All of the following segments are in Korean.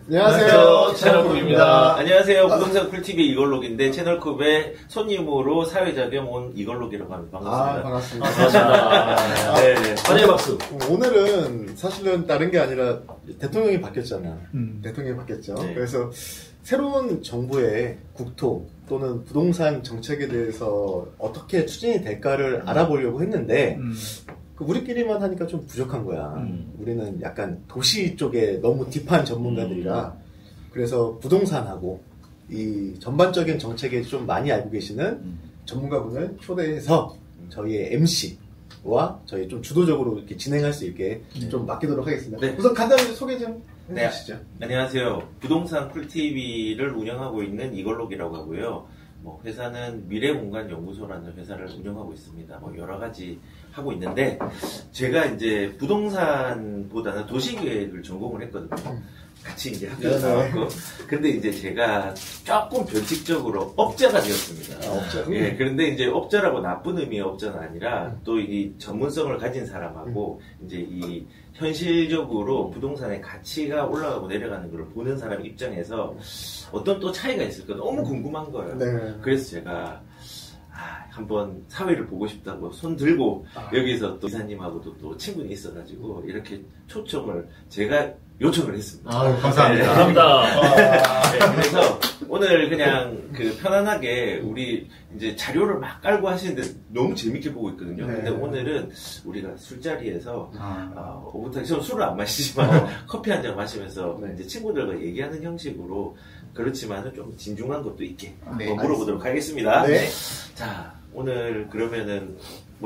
안녕하세요. 채널컵입니다. 안녕하세요. 부동산 쿨TV 이걸록인데 채널컵의 손님으로 사회자 겸 온 이걸록이라고 합니다. 반갑습니다. 반갑습니다. 네. 환영의 박수. 오늘은 사실은 다른 게 아니라 대통령이 바뀌었잖아. 대통령이 바뀌었죠. 네. 그래서 새로운 정부의 국토 또는 부동산 정책에 대해서 어떻게 추진이 될까를 알아보려고 했는데 우리끼리만 하니까 좀 부족한 거야. 우리는 약간 도시 쪽에 너무 딥한 전문가들이라 그래서 부동산하고 이 전반적인 정책에 좀 많이 알고 계시는 전문가분을 초대해서 저희의 MC와 저희 좀 주도적으로 이렇게 진행할 수 있게 좀 맡기도록 하겠습니다. 네. 우선 간단히 소개 좀 해주시죠. 안녕하세요. 부동산 쿨TV를 운영하고 있는 이걸록이라고 하고요. 회사는 미래공간연구소라는 회사를 운영하고 있습니다. 여러 가지 하고 있는데, 제가 이제 부동산보다는 도시계획을 전공을 했거든요. 같이 이제 학교에 나왔고. 근데 이제 제가 조금 변칙적으로 업자가 되었습니다. 업자. 예, 그런데 이제 업자라고 나쁜 의미의 업자는 아니라 또 이 전문성을 가진 사람하고 이제 이 현실적으로 부동산의 가치가 올라가고 내려가는 걸 보는 사람 입장에서 어떤 또 차이가 있을까 너무 궁금한 거예요. 네. 그래서 제가 한번 사회를 보고 싶다고 손 들고 여기서 또 이사님하고도 또 친분이 있어가지고 이렇게 초청을 제가 요청을 했습니다. 감사합니다. 네. 감사합니다. 네, 그래서 오늘 그냥 편안하게 우리 이제 자료를 막 깔고 하시는데 너무 재밌게 보고 있거든요. 네. 근데 오늘은 우리가 술자리에서 오붓하게 저는 술을 안 마시지만 커피 한 잔 마시면서 네. 이제 친구들과 얘기하는 형식으로 그렇지만은 좀 진중한 것도 있게 네, 한번 물어보도록 하겠습니다. 네. 자, 오늘 그러면은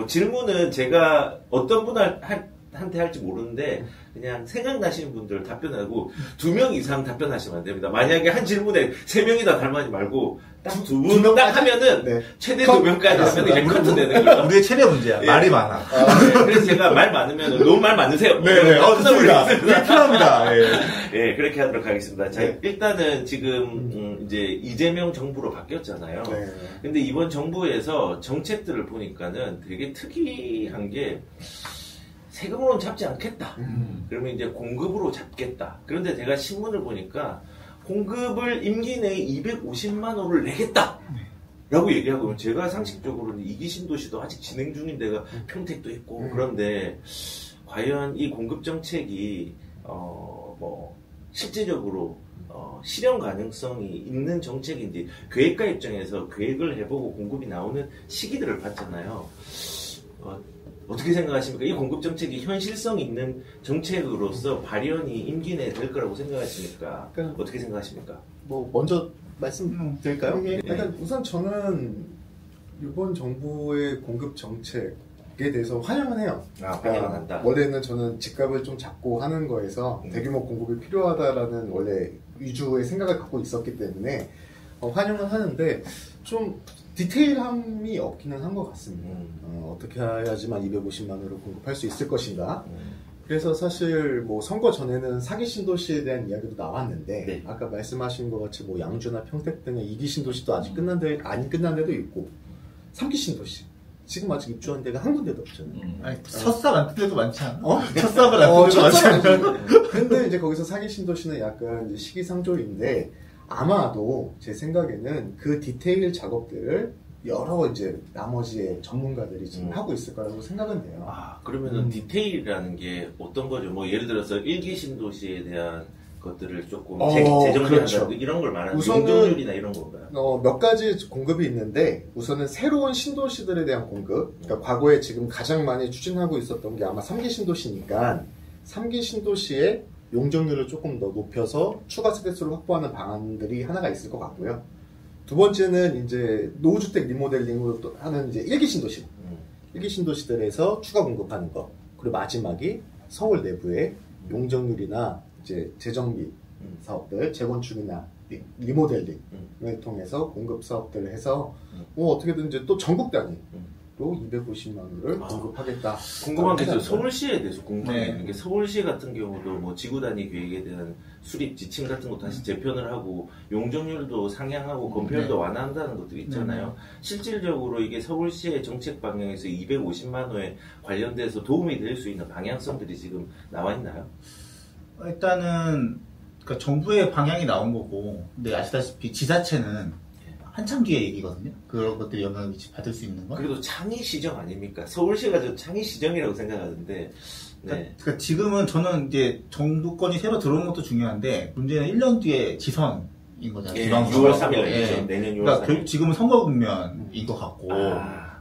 질문은 제가 어떤 분한테 할지 모르는데 그냥 생각나시는 분들 답변하고 2명 이상 답변하시면 안 됩니다. 만약에 한 질문에 3명이 다 답하지 말고 딱 2분 딱 하면은 네. 최대 2명까지 하면 이제 커트 되는 거예요. 우리의 최대 문제야. 예. 말이 많아. 네, 그래서 제가 말 많으면 너무 말 많으세요. 네네. 좋습니다. 필요합니다. 예. 네, 그렇게 하도록 하겠습니다. 자, 네. 일단은 지금 이제 이재명 정부로 바뀌었잖아요. 네. 근데 이번 정부에서 정책들을 보니까는 되게 특이한 게 세금으로는 잡지 않겠다. 그러면 이제 공급으로 잡겠다. 그런데 제가 신문을 보니까 공급을 임기 내에 250만 호를 내겠다. 라고 얘기하고 제가 상식적으로는 이기 신도시도 아직 진행 중인 데가 평택도 있고 그런데 과연 이 공급 정책이 실제적으로 실현 가능성이 있는 정책인지 계획가 입장에서 계획을 해보고 공급이 나오는 시기들을 봤잖아요. 어떻게 생각하십니까? 이 공급 정책이 현실성 있는 정책으로서 발현이 임기 내에 될 거라고 생각하십니까? 그러니까 어떻게 생각하십니까? 먼저 말씀드릴까요? 네. 일단 우선 저는 이번 정부의 공급 정책에 대해서 환영은 해요. 환영은 한다. 원래는 저는 집값을 좀 잡고 하는 거에서 대규모 공급이 필요하다라는 원래 위주의 생각을 갖고 있었기 때문에 환영은 하는데 좀 디테일함이 없기는 한 것 같습니다. 어떻게 해야지만 250만 원으로 공급할 수 있을 것인가. 그래서 사실 선거 전에는 4기 신도시에 대한 이야기도 나왔는데 네. 아까 말씀하신 것 같이 양주나 평택 등의 2기 신도시도 아직 안 끝난 데도 있고 3기 신도시 지금 아직 입주한 데가 한 군데도 없잖아요. 아니, 첫삽 안 뜬 데도 많지 않아? 첫삽을 안 뜬 데도 많지 않아? 근데 이제 거기서 4기 신도시는 약간 이제 시기상조인데 아마도 제 생각에는 그 디테일 작업들을 여러 이제 나머지의 전문가들이 지금 하고 있을 거라고 생각은 돼요. 그러면은 디테일이라는 게 어떤 거죠? 예를 들어서 1기 신도시에 대한 것들을 조금 재정비한다 그렇죠. 이런 걸 말하는 우선은 용적률이나 이런 건가요? 몇 가지 공급이 있는데 우선은 새로운 신도시들에 대한 공급. 그러니까 과거에 지금 가장 많이 추진하고 있었던 게 아마 3기 신도시니까 3기 신도시의 용적률을 조금 더 높여서 추가 세대수를 확보하는 방안들이 하나가 있을 것 같고요. 두 번째는 이제 노후주택 리모델링으로 또 하는 이제 1기 신도시. 1기 신도시들에서 추가 공급하는 거. 그리고 마지막이 서울 내부의 용적률이나 이제 재정비 사업들, 재건축이나 리모델링을 통해서 공급 사업들을 해서 어떻게든 이제 또 전국 단위로 250만 원을 공급하겠다. 궁금한 게 있어요. 서울시에 대해서 궁금한 게 네. 있는 게 서울시 같은 경우도 지구 단위 계획에 대한 수립 지침 같은 거 다시 재편을 하고 용적률도 상향하고 건폐율도 완화한다는 것도 있잖아요. 실질적으로 이게 서울시의 정책 방향에서 250만 호에 관련돼서 도움이 될 수 있는 방향성들이 지금 나와 있나요? 일단은 그러니까 정부의 방향이 나온 거고, 근데 아시다시피 지자체는 한참 뒤에 얘기거든요. 그런 것들이 영향을 받을 수 있는 건. 그래도 창의시정 아닙니까? 서울시가 좀 창의시정이라고 생각하는데. 네. 그러니까 지금은 저는 이제 정부권이 새로 들어오는 것도 중요한데, 문제는 1년 뒤에 지선인 거잖아요. 예, 지방선거. 6월 3일. 예. 내년 6월 그러니까 3일. 지금은 선거 국면인 것 같고,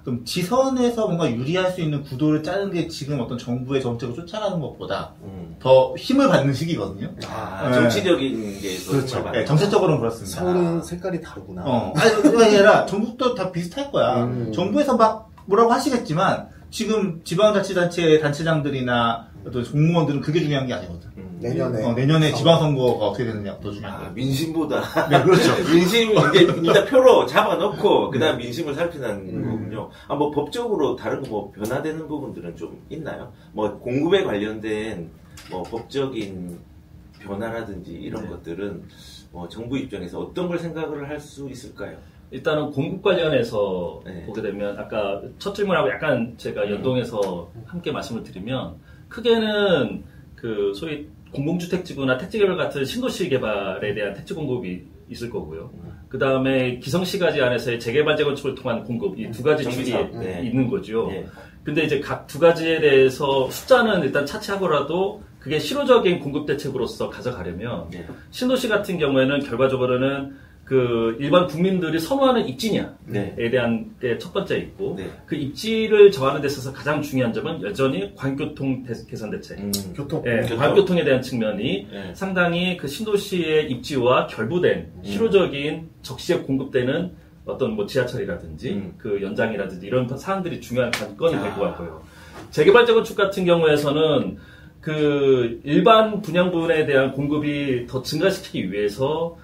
그럼 지선에서 뭔가 유리할 수 있는 구도를 짜는 게 지금 어떤 정부의 정책을 쫓아가는 것보다 더 힘을 받는 시기거든요. 정치적인 게 그렇죠. 네, 정책적으로는 그렇습니다. 서울은 색깔이 다르구나. 아니, 그게 아니라 전국도 다 비슷할 거야. 정부에서 막 뭐라고 하시겠지만 지금 지방자치단체 단체장들이나 어떤 공무원들은 그게 중요한 게 아니거든. 내년에 지방선거가 어떻게 되느냐가 더 중요한 거야. 민심보다. 네, 그렇죠. 민심, 이제 일단 표로 잡아놓고, 그 다음 민심을 살피는 거군요. 뭐 법적으로 다른 거 뭐 변화되는 부분들은 좀 있나요? 뭐 공급에 관련된 뭐 법적인 변화라든지 이런 것들은 뭐 정부 입장에서 어떤 걸 생각을 할 수 있을까요? 일단은 공급 관련해서 보게 되면 아까 첫 질문하고 약간 제가 연동해서 함께 말씀을 드리면 크게는 그 소위 공공주택지구나 택지개발 같은 신도시 개발에 대한 택지 공급이 있을 거고요. 그 다음에 기성시가지 안에서의 재개발 재건축을 통한 공급 이 두 가지 축이 있는 거죠. 근데 이제 각 두 가지에 대해서 숫자는 일단 차치하고라도 그게 실효적인 공급 대책으로서 가져가려면 신도시 같은 경우에는 결과적으로는 그 일반 국민들이 선호하는 입지냐에 대한 게 첫 번째 있고 그 입지를 정하는 데 있어서 가장 중요한 점은 여전히 광교통 개선 대책, 광교통에 대한 측면이 상당히 그 신도시의 입지와 결부된 실효적인 적시에 공급되는 어떤 뭐 지하철이라든지 그 연장이라든지 이런 사항들이 중요한 관건이 될 것 같고요. 재개발 재건축 같은 경우에서는 그 일반 분양분에 대한 공급이 더 증가시키기 위해서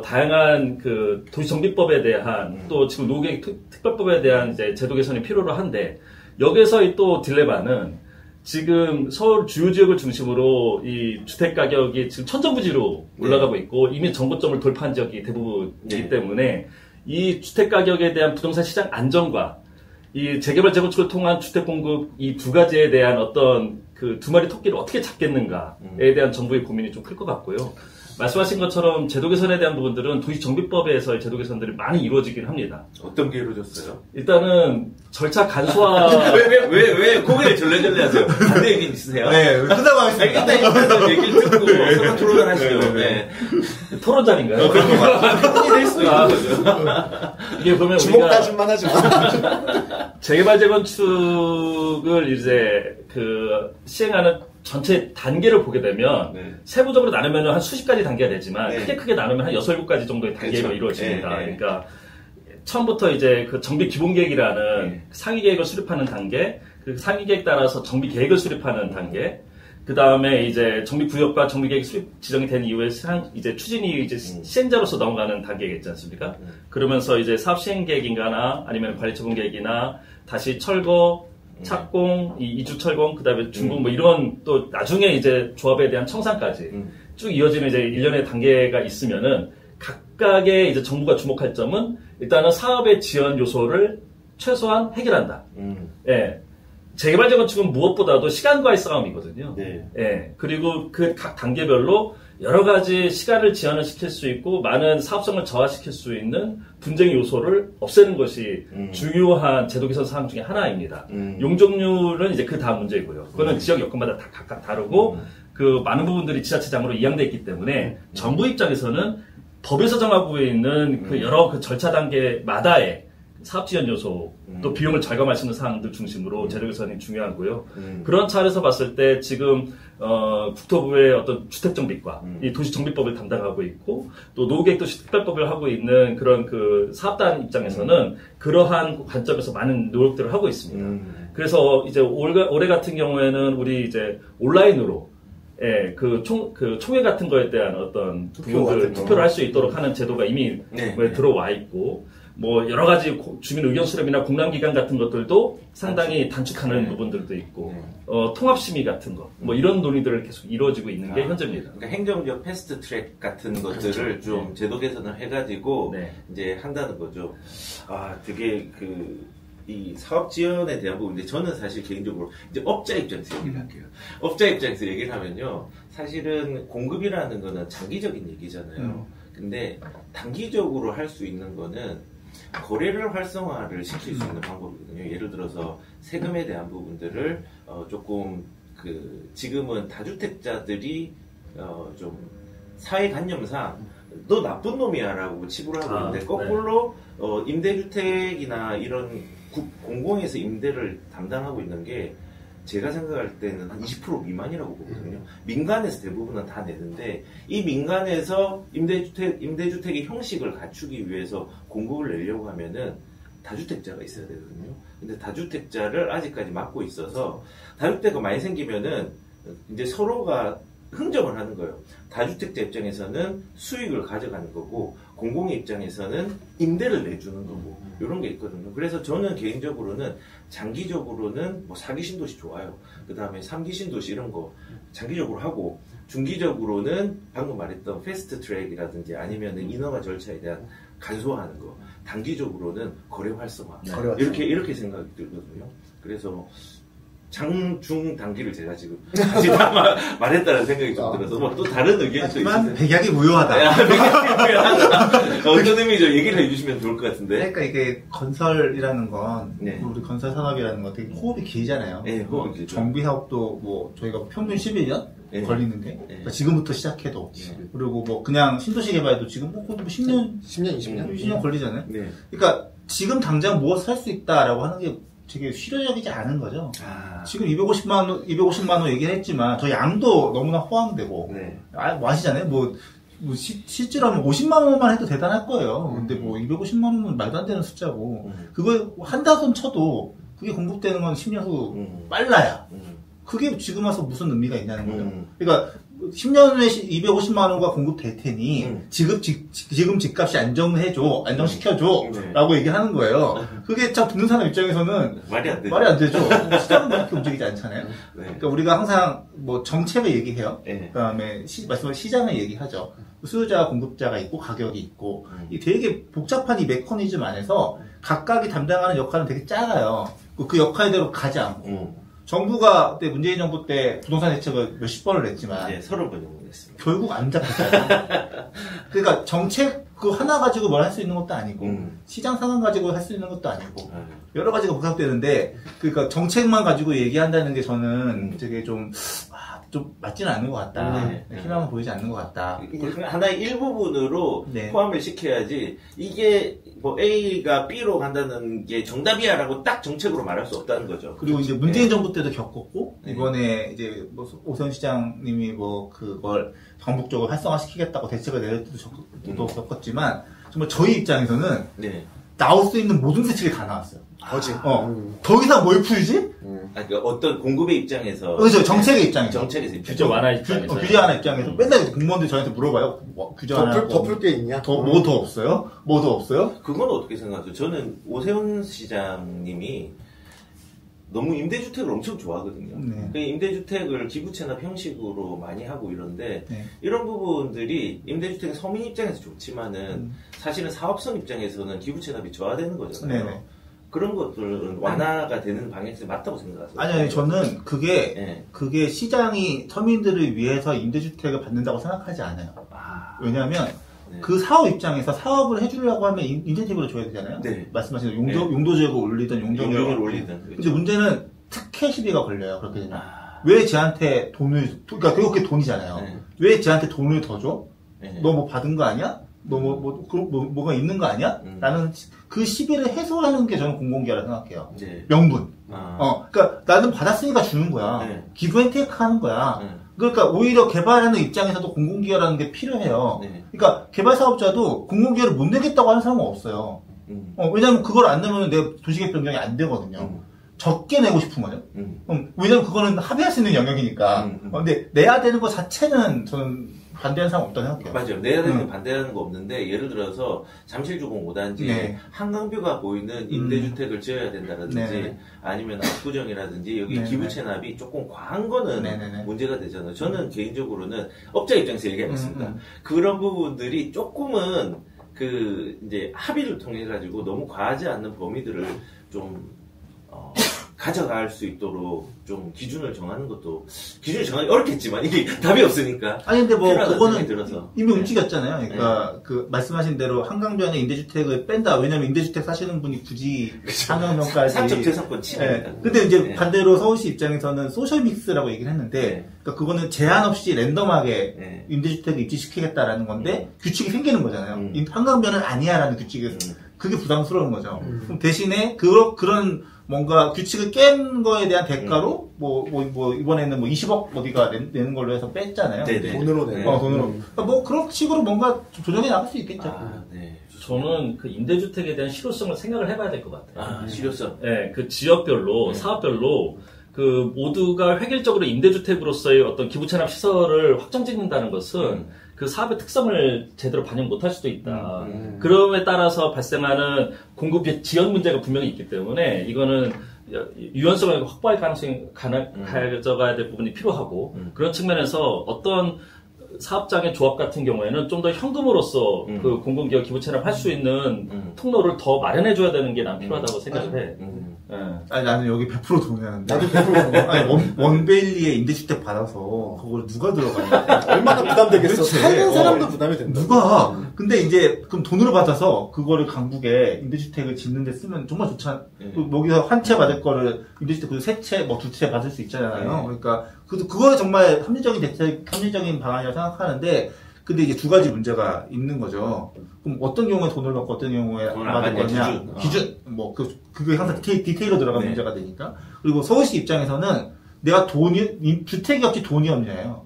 다양한 그 도시정비법에 대한 또 지금 노후계획 특별법에 대한 이제 제도 개선이 필요로 한데 여기서의 또 딜레마는 지금 서울 주요 지역을 중심으로 이 주택 가격이 지금 천정부지로 올라가고 있고 이미 정고점을 돌파한 지역이 대부분이기 때문에 이 주택 가격에 대한 부동산 시장 안정과 이 재개발 재건축을 통한 주택 공급 이 두 가지에 대한 어떤 그 두 마리 토끼를 어떻게 잡겠는가에 대한 정부의 고민이 좀 클 것 같고요. 말씀하신 것처럼 제도 개선에 대한 부분들은 도시정비법에서의 제도 개선들이 많이 이루어지긴 합니다. 어떤 게 이루어졌어요? 일단은 절차 간소화. 왜 고개를 절레절레 하세요? 반대 의견 있으세요? 네, 끝나고 하겠습니다. 일단 얘기를 듣고 서로 토론을 하시죠. 토론자인가요? 그런 될 수도 있는 거죠. 이게 보면 주먹 다짐만 하지 마. 재개발 재건축을 이제 그 시행하는 전체 단계를 보게 되면 세부적으로 나누면 한 수십 가지 단계가 되지만 크게 나누면 한 6, 7가지 정도의 단계가 이루어집니다. 그러니까 처음부터 이제 그 정비 기본 계획이라는 상위 계획을 수립하는 단계, 그 상위 계획 따라서 정비 계획을 수립하는 단계, 그 다음에 이제 정비 구역과 정비 계획 수립 지정이 된 이후에 이제 추진이 이제 시행자로서 넘어가는 단계겠지 않습니까? 그러면서 이제 사업 시행 계획인가나 아니면 관리 처분 계획이나 다시 철거, 착공, 이주 철공, 그 다음에 준공, 뭐 이런 또 나중에 이제 조합에 대한 청산까지 쭉 이어지는 이제 일련의 단계가 있으면은 각각의 이제 정부가 주목할 점은 일단은 사업의 지연 요소를 최소한 해결한다. 재개발 재건축은 무엇보다도 시간과의 싸움이거든요. 그리고 그 각 단계별로 여러 가지 시간을 지연을 시킬 수 있고 많은 사업성을 저하시킬 수 있는 분쟁 요소를 없애는 것이 중요한 제도 개선 사항 중에 하나입니다. 용적률은 이제 그 다음 문제이고요. 그거는 지역 여건마다 다 각각 다르고 그 많은 부분들이 지자체장으로 이양되어 있기 때문에 정부 입장에서는 법에서 정하고 있는 그 여러 그 절차 단계마다의 사업 지연 요소, 또 비용을 절감할 수 있는 사항들 중심으로 제도 개선이 중요하고요. 그런 차원에서 봤을 때 지금 국토부의 어떤 주택정비과, 이 도시정비법을 담당하고 있고 또 노후계획도시 특별법을 하고 있는 그런 그 사업단 입장에서는 그러한 관점에서 많은 노력들을 하고 있습니다. 그래서 이제 올해 같은 경우에는 우리 이제 온라인으로 총회 같은 거에 대한 어떤 부분들 투표를 할 수 있도록 하는 제도가 이미 들어와 있고, 뭐 여러 가지 주민 의견 수렴이나 공람기관 같은 것들도 상당히 단축하는 부분들도 있고, 통합 심의 같은 거, 뭐 이런 논의들을 계속 이루어지고 있는 게 현재입니다. 그러니까 행정적 패스트 트랙 같은 것들을 좀 제도 개선을 해가지고 이제 한다는 거죠. 되게 이 사업 지원에 대한 부분인데 저는 사실 개인적으로 이제 업자 입장에서 얘기를 할게요. 업자 입장에서 얘기를 하면요. 사실은 공급이라는 거는 장기적인 얘기잖아요. 근데 단기적으로 할 수 있는 거는 거래를 활성화를 시킬 수 있는 방법이거든요. 예를 들어서 세금에 대한 부분들을 조금 지금은 다주택자들이 좀 사회관념상 너 나쁜 놈이야라고 치부를 하고 있는데 거꾸로 임대주택이나 이런 공공에서 임대를 담당하고 있는 게 제가 생각할 때는 한 20% 미만이라고 보거든요. 민간에서 대부분은 다 내는데 이 민간에서 임대주택의 형식을 갖추기 위해서 공급을 내려고 하면은 다주택자가 있어야 되거든요. 근데 다주택자를 아직까지 막고 있어서 다주택가 많이 생기면은 이제 서로가 흥정을 하는 거예요. 다주택자 입장에서는 수익을 가져가는 거고 공공의 입장에서는 임대를 내주는 거고 이런 게 있거든요. 그래서 저는 개인적으로는 장기적으로는 뭐 4기 신도시 좋아요. 그 다음에 3기 신도시 이런 거 장기적으로 하고 중기적으로는 방금 말했던 패스트 트랙이라든지 아니면 인허가 절차에 대한 간소화하는 거, 단기적으로는 거래 활성화 이렇게 생각이 들거든요. 그래서 중, 단기를 제가 지금 다시 말했다는 생각이 좀 들어서 뭐 또 다른 의견이 또 있어요. 백약이 무효하다. 백약이 무효하다. 어떤 의미죠? 얘기를 해주시면 좋을 것 같은데. 그러니까 이게 건설이라는 건 우리 건설 산업이라는 건 되게 호흡이 길잖아요. 네, 호흡이 길죠. 정비 사업도 뭐 저희가 평균 11년 걸리는 게 그러니까 지금부터 시작해도 그리고 뭐 그냥 신도시 개발도 지금 뭐 10년, 20년 걸리잖아요. 그러니까 지금 당장 무엇을 할 수 있다라고 하는 게 되게 실효적이지 않은 거죠. 지금 250만 원 얘기를 했지만, 저 양도 너무나 호황되고, 뭐 아시잖아요? 실제로 하면 50만 원만 해도 대단할 거예요. 근데 뭐 250만 원은 말도 안 되는 숫자고, 그걸 한다손 쳐도, 그게 공급되는 건 10년 후 빨라야. 그게 지금 와서 무슨 의미가 있냐는 거죠. 그러니까, 10년 후에 250만 원가 공급될 테니 지금 집값이 안정시켜줘 라고 얘기하는 거예요. 그게 참 듣는 사람 입장에서는 말이 안 되죠. 시장은 그렇게 움직이지 않잖아요. 그러니까 우리가 항상 뭐 정책을 얘기해요. 그다음에 말씀하신 시장을 얘기하죠. 수요자와 공급자가 있고 가격이 있고 이 되게 복잡한 이 메커니즘 안에서 각각이 담당하는 역할은 되게 작아요. 그 역할대로 가지 않고 정부가 그때 문재인 정부 때 부동산 대책을 몇십 번을 냈지만 30번 정도 냈습니다. 결국 안 잡혔잖아요. 그러니까 정책 그 하나 가지고 뭘 할 수 있는 것도 아니고 시장 상황 가지고 할 수 있는 것도 아니고 여러 가지가 복합되는데 그러니까 정책만 가지고 얘기한다는 게 저는 되게 좀 맞지는 않는 것 같다. 희망은 보이지 않는 것 같다. 하나의 일부분으로 포함을 시켜야지 이게 뭐 A가 B로 간다는 게 정답이야라고 딱 정책으로 말할 수 없다는 거죠. 그리고 이제 문재인 정부 때도 겪었고 이번에 이제 뭐 오세훈 시장님이 뭐 그걸 전국적으로 활성화시키겠다고 대책을 내릴 때도 겪었지만 정말 저희 입장에서는 나올 수 있는 모든 대책이 다 나왔어요. 더 이상 뭘 풀지? 그러니까 어떤 공급의 입장에서. 그렇죠. 정책의 입장에서. 규제 완화 입장에서. 규제 완화 입장에서. 맨날 공무원들 저한테 물어봐요. 규제 완화. 더 풀 게 있냐? 뭐 더 없어요? 뭐 더 없어요? 그건 어떻게 생각하세요? 저는 오세훈 시장님이 너무 임대주택을 엄청 좋아하거든요. 그 임대주택을 기부채납 형식으로 많이 하고 이런데 이런 부분들이 임대주택은 서민 입장에서 좋지만은 사실은 사업성 입장에서는 기부채납이 저하되는 거잖아요. 그런 것들은 완화가 되는 방향에서 맞다고 생각하세요? 아니, 저는 그게 시장이 서민들을 위해서 임대주택을 받는다고 생각하지 않아요. 왜냐하면 그 사업 입장에서 사업을 해주려고 하면 인센티브를 줘야 되잖아요. 말씀하신 용도지역을 올리든 용적률을 올리든. 근데 문제는 특혜 시비가 걸려요. 그렇게 되면. 왜 쟤한테 그러니까 그게 돈이잖아요. 왜 쟤한테 돈을 더 줘? 너 뭐 받은 거 아니야? 너 뭐가 있는 거 아니야? 라는 그 시비를 해소하는 게 저는 공공기여라고 생각해요. 명분. 그러니까 나는 받았으니까 주는 거야. 기브 앤 테이크 하는 거야. 그러니까 오히려 개발하는 입장에서도 공공기여라는 게 필요해요. 그러니까 개발 사업자도 공공기여를 못 내겠다고 하는 사람은 없어요. 왜냐면 그걸 안 내면 내 도시계획 변경이 안 되거든요. 적게 내고 싶은 거죠. 왜냐면 그거는 합의할 수 있는 영역이니까. 근데 내야 되는 것 자체는 저는 반대하는 사람 없다고 생각해요. 맞아요. 내야 되는 게 반대하는 거 없는데 예를 들어서 잠실주공 5단지에 한강뷰가 보이는 임대주택을 지어야 된다든지 아니면 압구정이라든지 여기 기부채납이 조금 과한 거는 문제가 되잖아요. 저는 개인적으로는 업자 입장에서 얘기하겠습니다. 그런 부분들이 조금은 이제 합의를 통해 가지고 너무 과하지 않는 범위들을 좀 가져갈 수 있도록 좀 기준을 정하는 것도 기준을 정하기 어렵겠지만 이게 답이 없으니까. 아니 근데 뭐 그거는 들어서. 이미 움직였잖아요. 그러니까 그 말씀하신 대로 한강변에 임대주택을 뺀다. 왜냐면 임대주택 사시는 분이 굳이 한강변까지 사적 재산권 침해입니다. 근데 이제 반대로 서울시 입장에서는 소셜 믹스라고 얘기를 했는데 그러니까 그거는 제한 없이 랜덤하게 임대주택을 입지시키겠다라는 건데 규칙이 생기는 거잖아요. 한강변은 아니야라는 규칙이 그게 부담스러운 거죠. 그럼 대신에 그런 뭔가 규칙을 깬 거에 대한 대가로 이번에는 20억 어디가 내는 걸로 해서 뺐잖아요. 네네. 돈으로 내는. 돈으로. 그러니까 그런 식으로 뭔가 조정해 나갈 수 있겠죠. 네. 저는 그 임대주택에 대한 실효성을 생각을 해봐야 될 것 같아요. 실효성. 네, 그 지역별로, 사업별로 그 모두가 획일적으로 임대주택으로서의 어떤 기부채납 시설을 확정짓는다는 것은 그 사업의 특성을 제대로 반영 못할 수도 있다. 그럼에 따라서 발생하는 공급 지연 문제가 분명히 있기 때문에 이거는 유연성을 확보할 가능성이 가져가야 될 부분이 필요하고 그런 측면에서 어떤 사업장의 조합 같은 경우에는 좀 더 현금으로서 그 공공기업 기부채납 할 수 있는 통로를 더 마련해줘야 되는 게 난 필요하다고 생각을 해. 아니, 나는 여기 100% 동의하는데. 나도 100% 동의해. 아니, 원베일리에 임대주택 받아서 그걸 누가 들어가냐. 얼마나 부담되겠어. 사는 사람도 부담이 된다. 누가. 근데 이제 그럼 돈으로 받아서 그거를 강북에 임대주택을 짓는 데 쓰면 정말 좋잖아. 여기서 한 채 받을 거를 임대주택 그 세 채, 두 채 받을 수 있잖아요. 그러니까 그거 정말 합리적인 방안이라고 생각하는데 근데 이제 두 가지 문제가 있는 거죠. 그럼 어떤 경우에 돈을 받고 어떤 경우에 안 받을 거냐. 기준. 그게 항상 디테일로 들어가는 문제가 되니까. 그리고 서울시 입장에서는 내가 주택이 없지 돈이 없냐요.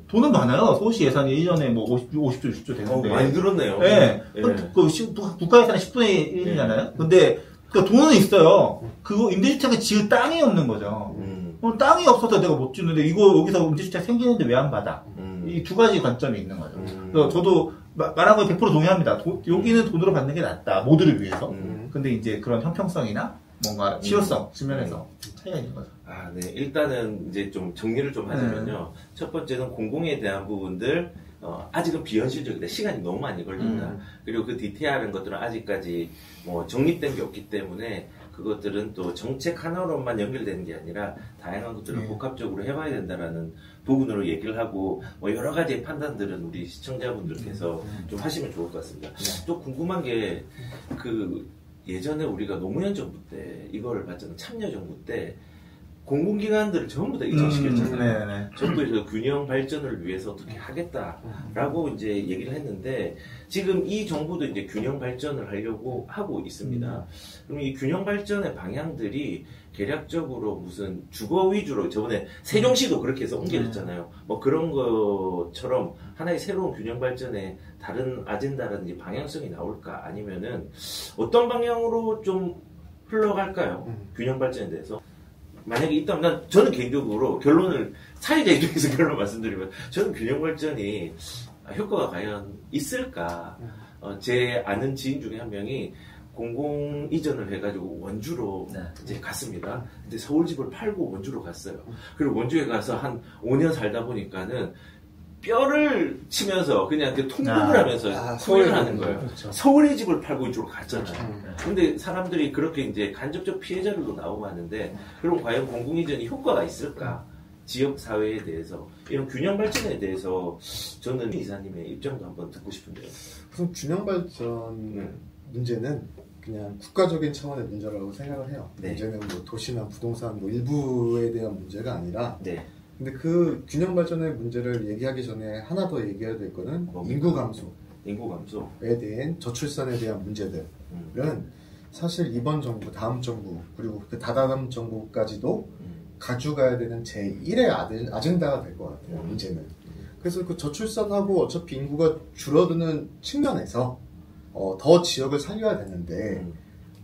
돈은 많아요. 서울시 예산이 1년에 50조, 60조 되는데. 많이 들었네요. 네. 국가 예산의 10분의 1이잖아요. 근데, 돈은 있어요. 그거 임대주택에 지을 땅이 없는 거죠. 땅이 없어서 내가 못 짓는데, 여기서 임대주택 생기는데 왜 안 받아? 이 두 가지 관점이 있는 거죠. 그래서 저도 말한 거에 100% 동의합니다. 여기는 돈으로 받는 게 낫다. 모두를 위해서. 근데 이제 그런 형평성이나 뭔가 실효성 측면에서 차이가 있는 거죠. 네. 일단은 이제 좀 정리를 좀 하자면요. 첫 번째는 공공에 대한 부분들, 아직은 비현실적이다. 시간이 너무 많이 걸린다. 그리고 그 디테일한 것들은 아직까지 정립된 게 없기 때문에 그것들은 또 정책 하나로만 연결되는 게 아니라 다양한 것들을 복합적으로 해봐야 된다라는 부분으로 얘기를 하고 여러 가지 판단들은 우리 시청자분들께서 좀 하시면 좋을 것 같습니다. 또 궁금한 게 예전에 우리가 노무현 정부 때 이걸 봤잖아요. 참여정부 때 공공기관들을 전부 다 이전시켰잖아요. 정부에서 균형 발전을 위해서 어떻게 하겠다라고 이제 얘기를 했는데 지금 이 정부도 이제 균형 발전을 하려고 하고 있습니다. 그럼 이 균형 발전의 방향들이 개략적으로 무슨 주거 위주로 저번에 세종시도 그렇게 해서 옮겨졌잖아요. 그런 것처럼 하나의 새로운 균형 발전의 다른 아젠다라든지 방향성이 나올까 아니면은 어떤 방향으로 좀 흘러갈까요? 균형 발전에 대해서. 만약에 있다면 저는 개인적으로 사회자 입장에서 결론 말씀드리면 저는 균형 발전이 효과가 과연 있을까? 제 아는 지인 중에 한 명이 공공 이전을 해가지고 원주로 이제 갔습니다. 근데 서울집을 팔고 원주로 갔어요. 그리고 원주에 가서 한 5년 살다 보니까는 뼈를 치면서 그냥 통곡을 하면서 소리를 하는 거예요. 그렇죠. 서울의 집을 팔고 이쪽으로 갔잖아요. 근데 사람들이 그렇게 이제 간접적 피해자들도 나오고 하는데 그럼 과연 공공이전이 효과가 있을까? 지역 사회에 대해서 이런 균형 발전에 대해서 저는 이사님의 입장도 한번 듣고 싶은데요. 우선 균형 발전 문제는 그냥 국가적인 차원의 문제라고 생각을 해요. 문제는 도시나 부동산 일부에 대한 문제가 아니라 근데 그 균형 발전의 문제를 얘기하기 전에 하나 더 얘기해야 될 거는 인구 감소에 대한 저출산에 대한 문제들은 사실 이번 정부, 다음 정부 그리고 그 다다음 정부까지도 가져가야 되는 제1의 아젠다가 될 것 같아요. 문제는. 그래서 그 저출산하고 어차피 인구가 줄어드는 측면에서 더 지역을 살려야 되는데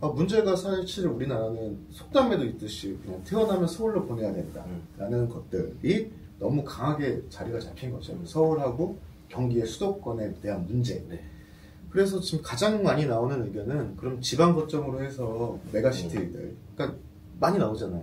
문제가 사실 우리나라는 속담에도 있듯이 그냥 태어나면 서울로 보내야 된다라는 것들이 너무 강하게 자리가 잡힌 거죠. 서울하고 경기의 수도권에 대한 문제. 그래서 지금 가장 많이 나오는 의견은 그럼 지방 거점으로 해서 메가시티들 그러니까 많이 나오잖아요.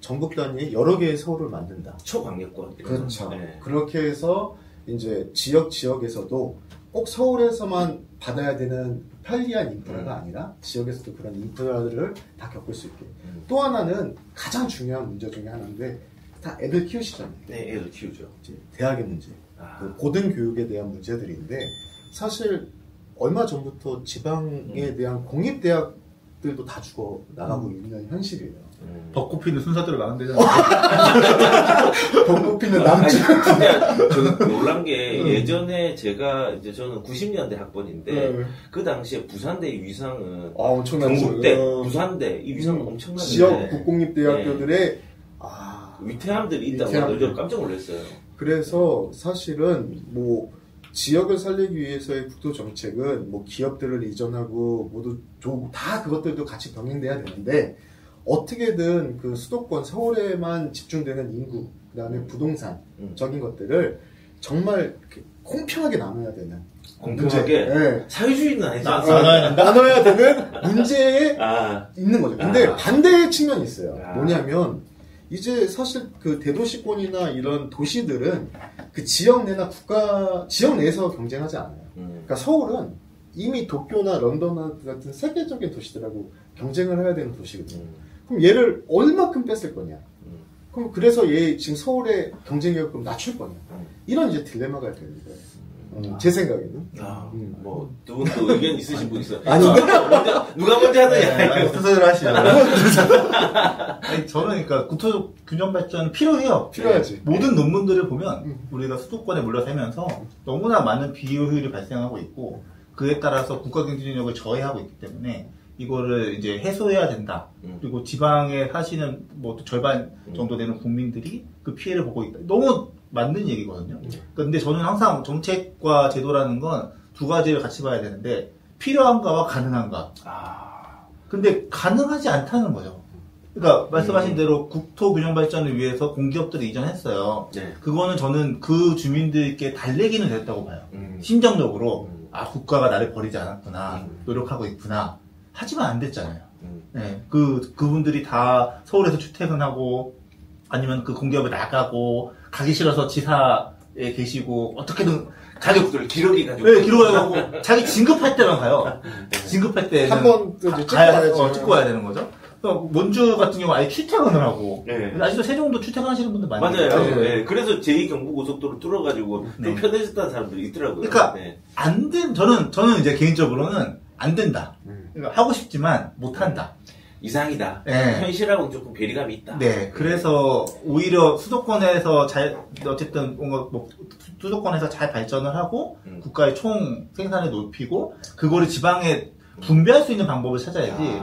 전국 단위의 여러 개의 서울을 만든다. 초강력권. 그렇죠. 그렇게 해서 이제 지역에서도 꼭 서울에서만 받아야 되는 편리한 인프라가 아니라 지역에서도 그런 인프라를 다 겪을 수 있게. 또 하나는 가장 중요한 문제 중에 하나인데 다 애들 키우시잖아요. 네, 애들 키우죠. 대학의 문제, 그 고등교육에 대한 문제들인데 사실 얼마 전부터 지방에 대한 공립대학들도 다 죽어 나가고 있는 현실이에요. 벚꽃 피는 순서대로 나가면 되잖아. 벚꽃 피는 남주. 저는 놀란 게 예전에 저는 90년대 학번인데 그 당시에 부산대 위상은 경북대, 부산대 이 위상은 엄청났는데 지역 국공립대학교들의 위태함들이 있다고 저 깜짝 놀랐어요. 그래서 사실은 뭐 지역을 살리기 위해서의 국토 정책은 뭐 기업들을 이전하고 모두 다 그것들도 같이 병행돼야 되는데 어떻게든 그 수도권 서울에만 집중되는 인구 그다음에 부동산적인 것들을 정말 공평하게 나눠야 되는 공평하게 네. 사회주의는 아니지 않습니까? 나눠야 되는 문제에 있는 거죠. 근데 반대의 측면이 있어요. 뭐냐면 이제 사실 그 대도시권이나 이런 도시들은 그 지역 내나 지역 내에서 경쟁하지 않아요. 그러니까 서울은 이미 도쿄나 런던 같은 세계적인 도시들하고 경쟁을 해야 되는 도시거든요. 그럼 얘를 얼마큼 뺐을 거냐? 그럼 그래서 얘 지금 서울의 경쟁력을 그럼 낮출 거냐? 이런 이제 딜레마가 되는 거예요. 제 생각에는. 뭐 두 분도 의견 있으신 분 있어요. 아니 누가 먼저 하느냐? 순서대로 하시죠. 저는 그러니까 국토 균형 발전 필요해요. 필요하지. 모든 논문들을 보면 우리가 수도권에 물러서면서 너무나 많은 비효율이 발생하고 있고 그에 따라서 국가 경쟁력을 저해하고 있기 때문에 이거를 이제 해소해야 된다. 그리고 지방에 사시는 뭐 절반 정도 되는 국민들이 그 피해를 보고 있다. 너무 맞는 얘기거든요. 근데 저는 항상 정책과 제도라는 건 두 가지를 같이 봐야 되는데 필요한가와 가능한가. 근데 가능하지 않다는 거죠. 그러니까 말씀하신 대로 국토 균형 발전을 위해서 공기업들을 이전했어요. 그거는 저는 그 주민들께 달래기는 됐다고 봐요. 심정적으로 국가가 나를 버리지 않았구나. 노력하고 있구나. 하지만 안 됐잖아요. 네, 그분들이 다 서울에서 출퇴근하고 아니면 그 공기업에 나가고 가기 싫어서 지사에 계시고 어떻게든 가족들 기러기 가족. 네, 기러기 가고 자기 진급할 때만 가요. 진급할 때는 한번 찍고 와야 되는 거죠. 원주 같은 경우 아예 출퇴근을 하고 아직도 세종도 출퇴근하시는 분들 많아요. 맞아요. 네. 그래서 제2경부고속도로 뚫어가지고 좀 편해졌다는 사람들이 있더라고요. 그러니까 저는 이제 개인적으로는 안 된다. 그러니까 하고 싶지만 못 한다. 이상이다. 네. 현실하고는 조금 괴리감이 있다. 네. 그래서 오히려 수도권에서 어쨌든 뭔가 수도권에서 잘 발전을 하고 국가의 총 생산을 높이고 그거를 지방에 분배할 수 있는 방법을 찾아야지.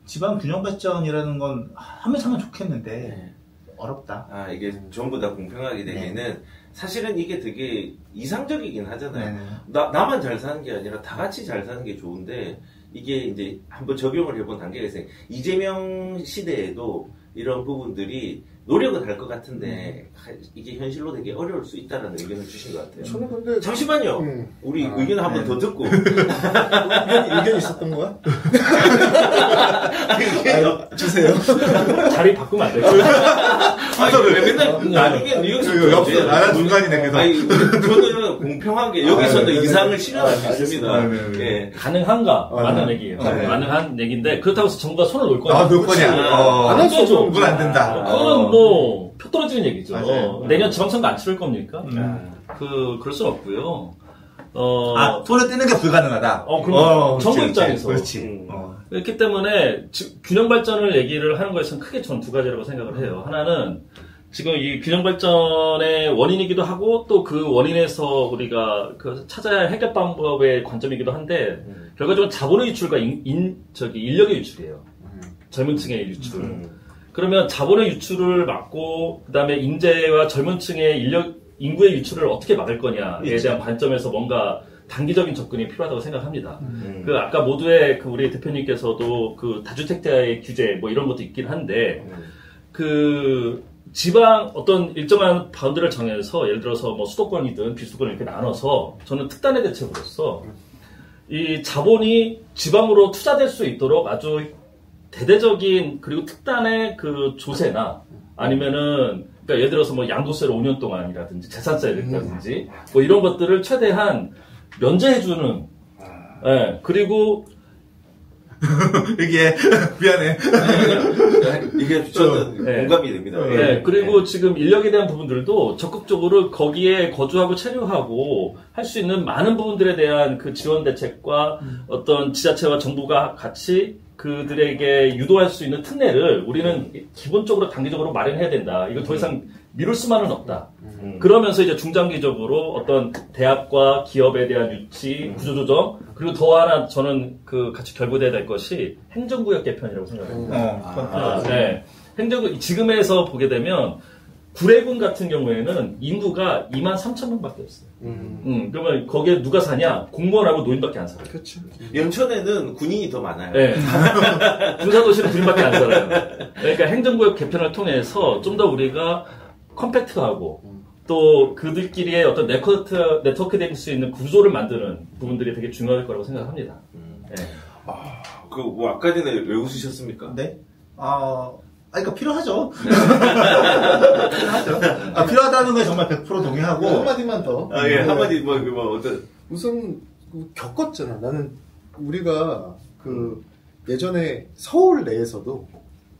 지방 균형 발전이라는 건 하면 좋겠는데 어렵다. 이게 전부 다 공평하게 되기는 사실은 이게 되게 이상적이긴 하잖아요. 나만 잘 사는 게 아니라 다 같이 잘 사는 게 좋은데 이게 이제 한번 적용을 해본 단계가 있어요. 이재명 시대에도 이런 부분들이 노력은 할 것 같은데 이게 현실로 되게 어려울 수 있다는 의견을 주신 것 같아요. 저는 근데 잠시만요. 우리 의견 한번 더 듣고 의견 있었던 거야? 주세요. 자리 바꾸면 안 될까요? 왜 맨날 나중에 뉴욕에서 나라 중간이네. 저는 공평하게 여기서도 이상을 실현할 수 있습니다. 가능한가? 라는 얘기예요. 가능한 얘기인데 그렇다고 해서 정부가 손을 놓을 거냐? 놓을 거냐? 안 할 수 없죠. 그건 안 된다. 그거는 뭐 표 떨어지는 얘기죠. 맞아요. 내년 지방선거 안 치를 겁니까? 그럴 순 없고요. 손을 떼는 게 불가능하다. 정부 입장에서. 그렇지. 그렇기 때문에 균형 발전을 얘기를 하는 것에서는 크게 전 두 가지라고 생각을 해요. 하나는 지금 이 균형 발전의 원인이기도 하고 또 그 원인에서 우리가 찾아야 할 해결 방법의 관점이기도 한데 결과적으로 자본의 유출과 인력의 유출이에요. 젊은 층의 유출. 그러면 자본의 유출을 막고 그다음에 인재와 젊은 층의 인구의 유출을 어떻게 막을 거냐에 대한 관점에서 뭔가 단기적인 접근이 필요하다고 생각합니다. 아까 모두의 우리 대표님께서도 다주택자의 규제 뭐 이런 것도 있긴 한데 지방 어떤 일정한 바운드를 정해서 예를 들어서 뭐 수도권이든 비수도권을 이렇게 나눠서 저는 특단의 대책으로서 이 자본이 지방으로 투자될 수 있도록 아주 대대적인 그리고 특단의 조세나 아니면은 그러니까 예를 들어서 뭐 양도세를 5년 동안이라든지 재산세를 냈다든지 뭐 이런 것들을 최대한 면제해주는, 예, 그리고 이게 미안해. 이게 저는 공감이 됩니다. 그리고 지금 인력에 대한 부분들도 적극적으로 거기에 거주하고 체류하고 할 수 있는 많은 부분들에 대한 그 지원 대책과 어떤 지자체와 정부가 같이 그들에게 유도할 수 있는 특례를 우리는 기본적으로 단기적으로 마련해야 된다. 이거 더 이상 미룰 수만은 없다. 그러면서 이제 중장기적으로 어떤 대학과 기업에 대한 유치, 구조조정, 그리고 더 하나 저는 그 같이 결부돼야 될 것이 행정구역 개편이라고 생각합니다. 네. 행정구역, 지금에서 보게 되면 구례군 같은 경우에는 인구가 23,000명밖에 없어요. 그러면 거기에 누가 사냐? 공무원하고 노인밖에 안 살아요. 그렇죠. 연천에는 군인이 더 많아요. 네. 군사도시는 군인밖에 안 살아요. 그러니까 행정구역 개편을 통해서 좀 더 우리가 컴팩트하고 또 그들끼리의 어떤 네트워크 될 수 있는 구조를 만드는 부분들이 되게 중요할 거라고 생각합니다. 네. 뭐 아까 전에 왜 웃으셨습니까? 네? 그러니까 필요하죠. 필요하죠. 필요하다는 건 정말 100% 동의하고. 한마디만 더. 한마디 어떤. 우선 겪었잖아. 나는 우리가 예전에 서울 내에서도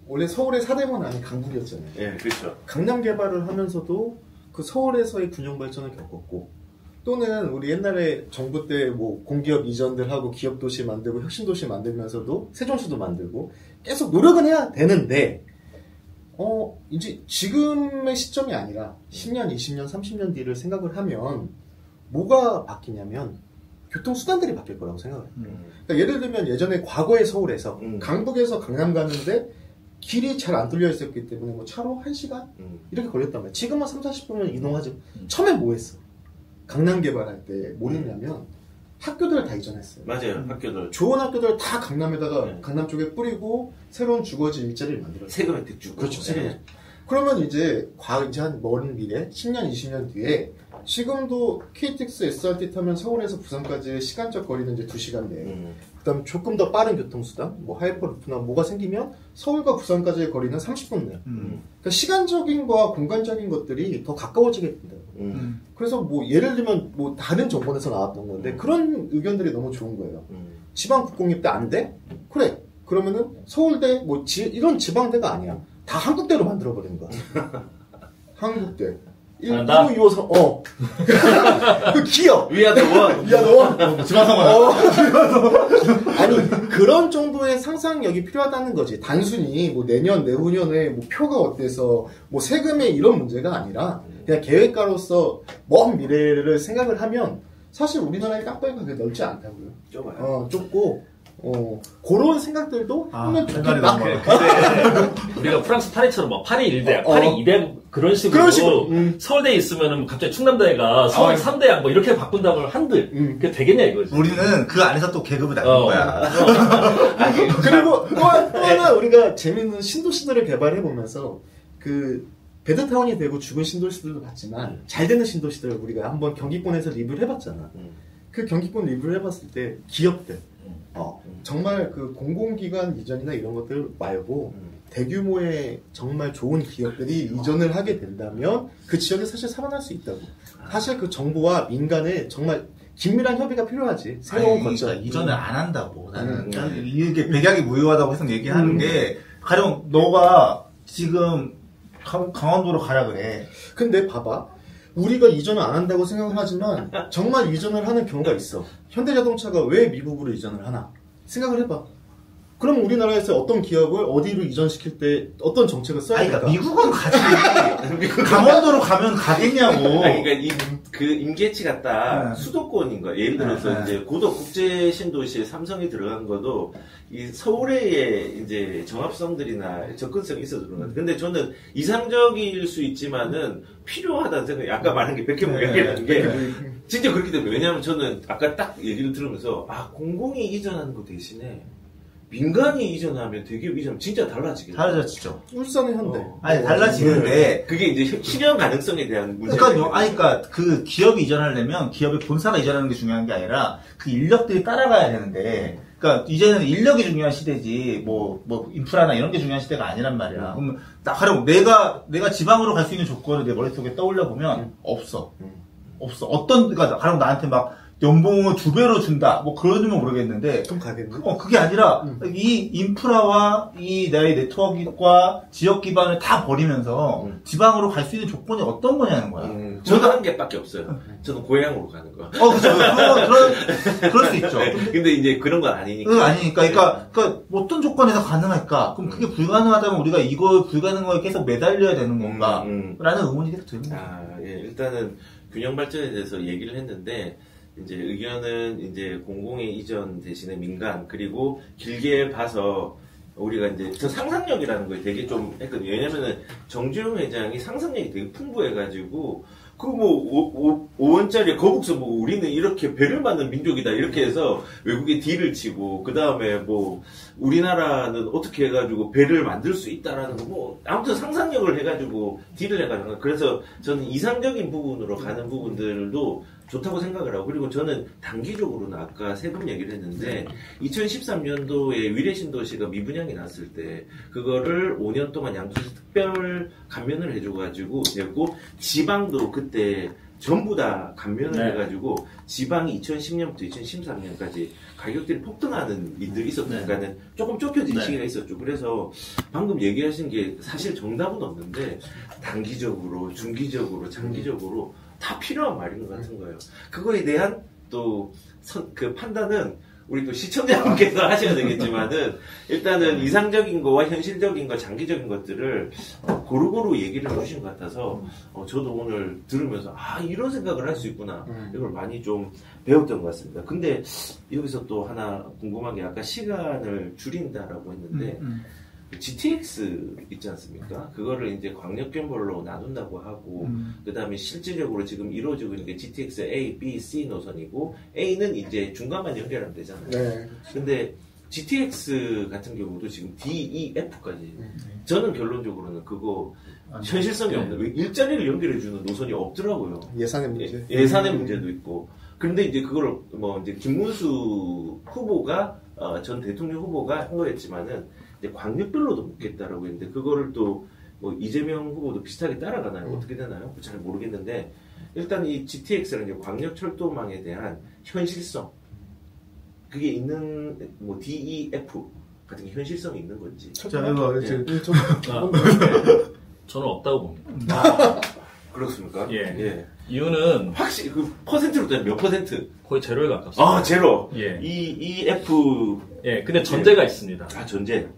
원래 서울의 사대문 안이 강북이었잖아요. 예, 그렇죠. 강남 개발을 하면서도 그 서울에서의 균형 발전을 겪었고, 또는 우리 옛날에 정부 때 뭐 공기업 이전들 하고 기업 도시 만들고 혁신 도시 만들면서도 세종시도 만들고 계속 노력은 해야 되는데, 이제 지금의 시점이 아니라 10년, 20년, 30년 뒤를 생각을 하면 뭐가 바뀌냐면 교통수단들이 바뀔 거라고 생각을 해요. 그러니까 예를 들면 예전에 과거의 서울에서 강북에서 강남 가는데 길이 잘 안 뚫려 있었기 때문에 뭐 차로 1시간? 이렇게 걸렸단 말이야. 지금은 30-40분이면 이동하죠. 처음에 뭐 했어? 강남 개발할 때 뭘 했냐면 학교들을 다 이전했어요. 맞아요. 학교들. 좋은 학교들 다 강남에다가 강남 쪽에 뿌리고 새로운 주거지 일자리를 만들었어요. 세금 혜택 주고. 그렇죠. 세금 혜택. 그러면 이제 한 먼 미래 10년, 20년 뒤에 지금도 KTX, SRT 타면 서울에서 부산까지의 시간적 거리는 이제 2시간 내에 그다음 조금 더 빠른 교통수단, 뭐 하이퍼루프나 뭐가 생기면 서울과 부산까지의 거리는 30분 내. 그러니까 시간적인 거와 공간적인 것들이 더 가까워지게 된다. 그래서 뭐 예를 들면 뭐 다른 정권에서 나왔던 건데 그런 의견들이 너무 좋은 거예요. 지방 국공립대 안 돼? 그래. 그러면은 서울대 뭐 이런 지방대가 아니야. 다 한국대로 만들어 버리는 거야. 한국대. 1, 2, 5, 3, 그 기업. 위아더 원. 지방선거. 아니, 그런 정도의 상상력이 필요하다는 거지. 단순히 뭐 내년, 내후년에 뭐 표가 어때서 뭐 세금의 이런 문제가 아니라 그냥 계획가로서 먼 미래를 생각을 하면 사실 우리나라의 땅덩이가 그렇게 넓지 않다고요. 좁아요. 좁고, 그런 생각들도 하면 좋겠다. 우리가 프랑스 파리처럼 뭐 파리 1대학, 파리 2대학 그런 식으로 서울대에 있으면은 갑자기 충남대가 서울 3대학 뭐 이렇게 바꾼다고 한들 그게 되겠냐 이거지. 우리는 그 안에서 또 계급을 나눈 거야. 그리고 또 하나 우리가 재밌는 신도시들을 개발해보면서 배드타운이 되고 죽은 신도시들도 봤지만 잘 되는 신도시들 우리가 한번 경기권에서 리뷰를 해봤잖아. 그 경기권 리뷰를 해봤을 때 기업들 정말 그 공공기관 이전이나 이런 것들 말고 대규모의 정말 좋은 기업들이 이전을 하게 된다면 그 지역에 사실 살아날 수 있다고. 사실 그 정부와 민간의 정말 긴밀한 협의가 필요하지. 새로운 거점. 그러니까 이전을 안 한다고. 나는 이게 백약이 무효하다고 해서 얘기하는 게 가령 너가 지금 강원도로 가라 그래. 근데 봐봐. 우리가 이전을 안 한다고 생각을 하지만 정말 이전을 하는 경우가 있어. 현대자동차가 왜 미국으로 이전을 하나? 생각을 해봐. 그럼 우리나라에서 어떤 기업을 어디로 이전시킬 때 어떤 정책을 써야 될까? 그러니까 미국은 가지. 강원도로 가면 가겠냐고. 그러니까 그 임계치가 딱 수도권인 거야. 예를 들어서 이제 고도 국제 신도시에 삼성이 들어간 것도 이 서울의 이제 정합성들이나 접근성이 있어서 그런 거야. 근데 저는 이상적일 수 있지만은 필요하다는 생각이 아까 말한 게 백해무양이라는 게 진짜 그렇기 때문에. 왜냐하면 저는 아까 딱 얘기를 들으면서 공공이 이전하는 거 대신에 민간이 이전하면 대기업 이전하면 진짜 달라지겠죠. 달라지죠. 울산의 현대. 달라지는데 그게 이제 실현 가능성에 대한 문제가. 그러니까 그 기업이 이전하려면 기업의 본사가 이전하는 게 중요한 게 아니라 그 인력들이 따라가야 되는데, 그러니까 이제는 인력이 중요한 시대지 뭐 인프라나 이런 게 중요한 시대가 아니란 말이야. 그럼 가령 내가 지방으로 갈 수 있는 조건을 내 머릿속에 떠올려 보면 없어. 그러니까 가령 나한테 막 연봉을 2배로 준다. 뭐 그러면 모르겠는데. 좀 가겠네. 그게 아니라 이 인프라와 이 나의 네트워크와 지역 기반을 다 버리면서 지방으로 갈 수 있는 조건이 어떤 거냐는 거야. 저는 한 개밖에 없어요. 저는 고향으로 가는 거. 그렇죠. 그럴 수 있죠. 근데 이제 그런 건 아니니까. 아니니까. 그러니까 어떤 조건에서 가능할까? 그럼 그게 불가능하다면 우리가 이거 불가능한 계속 매달려야 되는 건가? 라는 의문이 계속 듭니다. 예. 일단은 균형 발전에 대해서 얘기를 했는데, 이제 의견은 이제 공공의 이전 대신에 민간, 그리고 길게 봐서 우리가 이제 저 상상력이라는 거에 되게 좀 했거든요. 왜냐면은 정주영 회장이 상상력이 되게 풍부해가지고, 그 뭐 5원짜리 거북서 뭐 우리는 이렇게 배를 맞는 민족이다 이렇게 해서 외국에 딜을 치고, 그 다음에 뭐 우리나라는 어떻게 해가지고 배를 만들 수 있다라는 거 뭐 아무튼 상상력을 해가지고 딜을 해가지고, 그래서 저는 이상적인 부분으로 가는 부분들도 좋다고 생각을 하고, 그리고 저는 단기적으로는 아까 세 분 얘기를 했는데 2013년도에 위례신도시가 미분양이 났을 때 그거를 5년 동안 양수시 특별 감면을 해줘가지고 됐고, 지방도 그때 전부 다 감면을 해가지고 지방이 2010년부터 2013년까지 가격들이 폭등하는 일들이 있었으니까는 조금 좁혀진 시기가 있었죠. 그래서 방금 얘기하신 게 사실 정답은 없는데 단기적으로, 중기적으로, 장기적으로 다 필요한 말인 것 같은 거예요. 그거에 대한 또 그 판단은 우리 또 시청자분께서 하셔야 되겠지만은 일단은 이상적인 거와 현실적인 거, 장기적인 것들을 고루고루 얘기를 해주신 것 같아서 저도 오늘 들으면서 이런 생각을 할 수 있구나, 이걸 많이 좀 배웠던 것 같습니다. 근데 여기서 또 하나 궁금한 게, 아까 시간을 줄인다라고 했는데 GTX 있지 않습니까? 그거를 이제 광역별로 나눈다고 하고, 그 다음에 실질적으로 지금 이루어지고 있는 게 GTX A, B, C 노선이고, A는 이제 중간만 연결하면 되잖아요. 네. 근데 GTX 같은 경우도 지금 D, E, F까지. 저는 결론적으로는 그거 현실성이 없는, 일자리를 연결해주는 노선이 없더라고요. 예산의 문제. 예산의 문제도 있고. 그런데 이제 그걸 뭐 이제 김문수 후보가, 전 대통령 후보가 한 거였지만은, 이제 광역별로도 묻겠다라고 했는데, 그거를 또 뭐 이재명 후보도 비슷하게 따라가나요? 어떻게 되나요? 잘 모르겠는데, 일단 이 GTX라는 게 광역철도망에 대한 현실성, 그게 있는 뭐 DEF 같은 게 현실성이 있는 건지. 저는 없다고 봅니다. 그렇습니까? 예. 이유는 확실히 그 퍼센트로 따지면 몇 퍼센트? 거의 제로에 가깝습니다. 제로. 예. EF. 예. 근데 전제가 있습니다.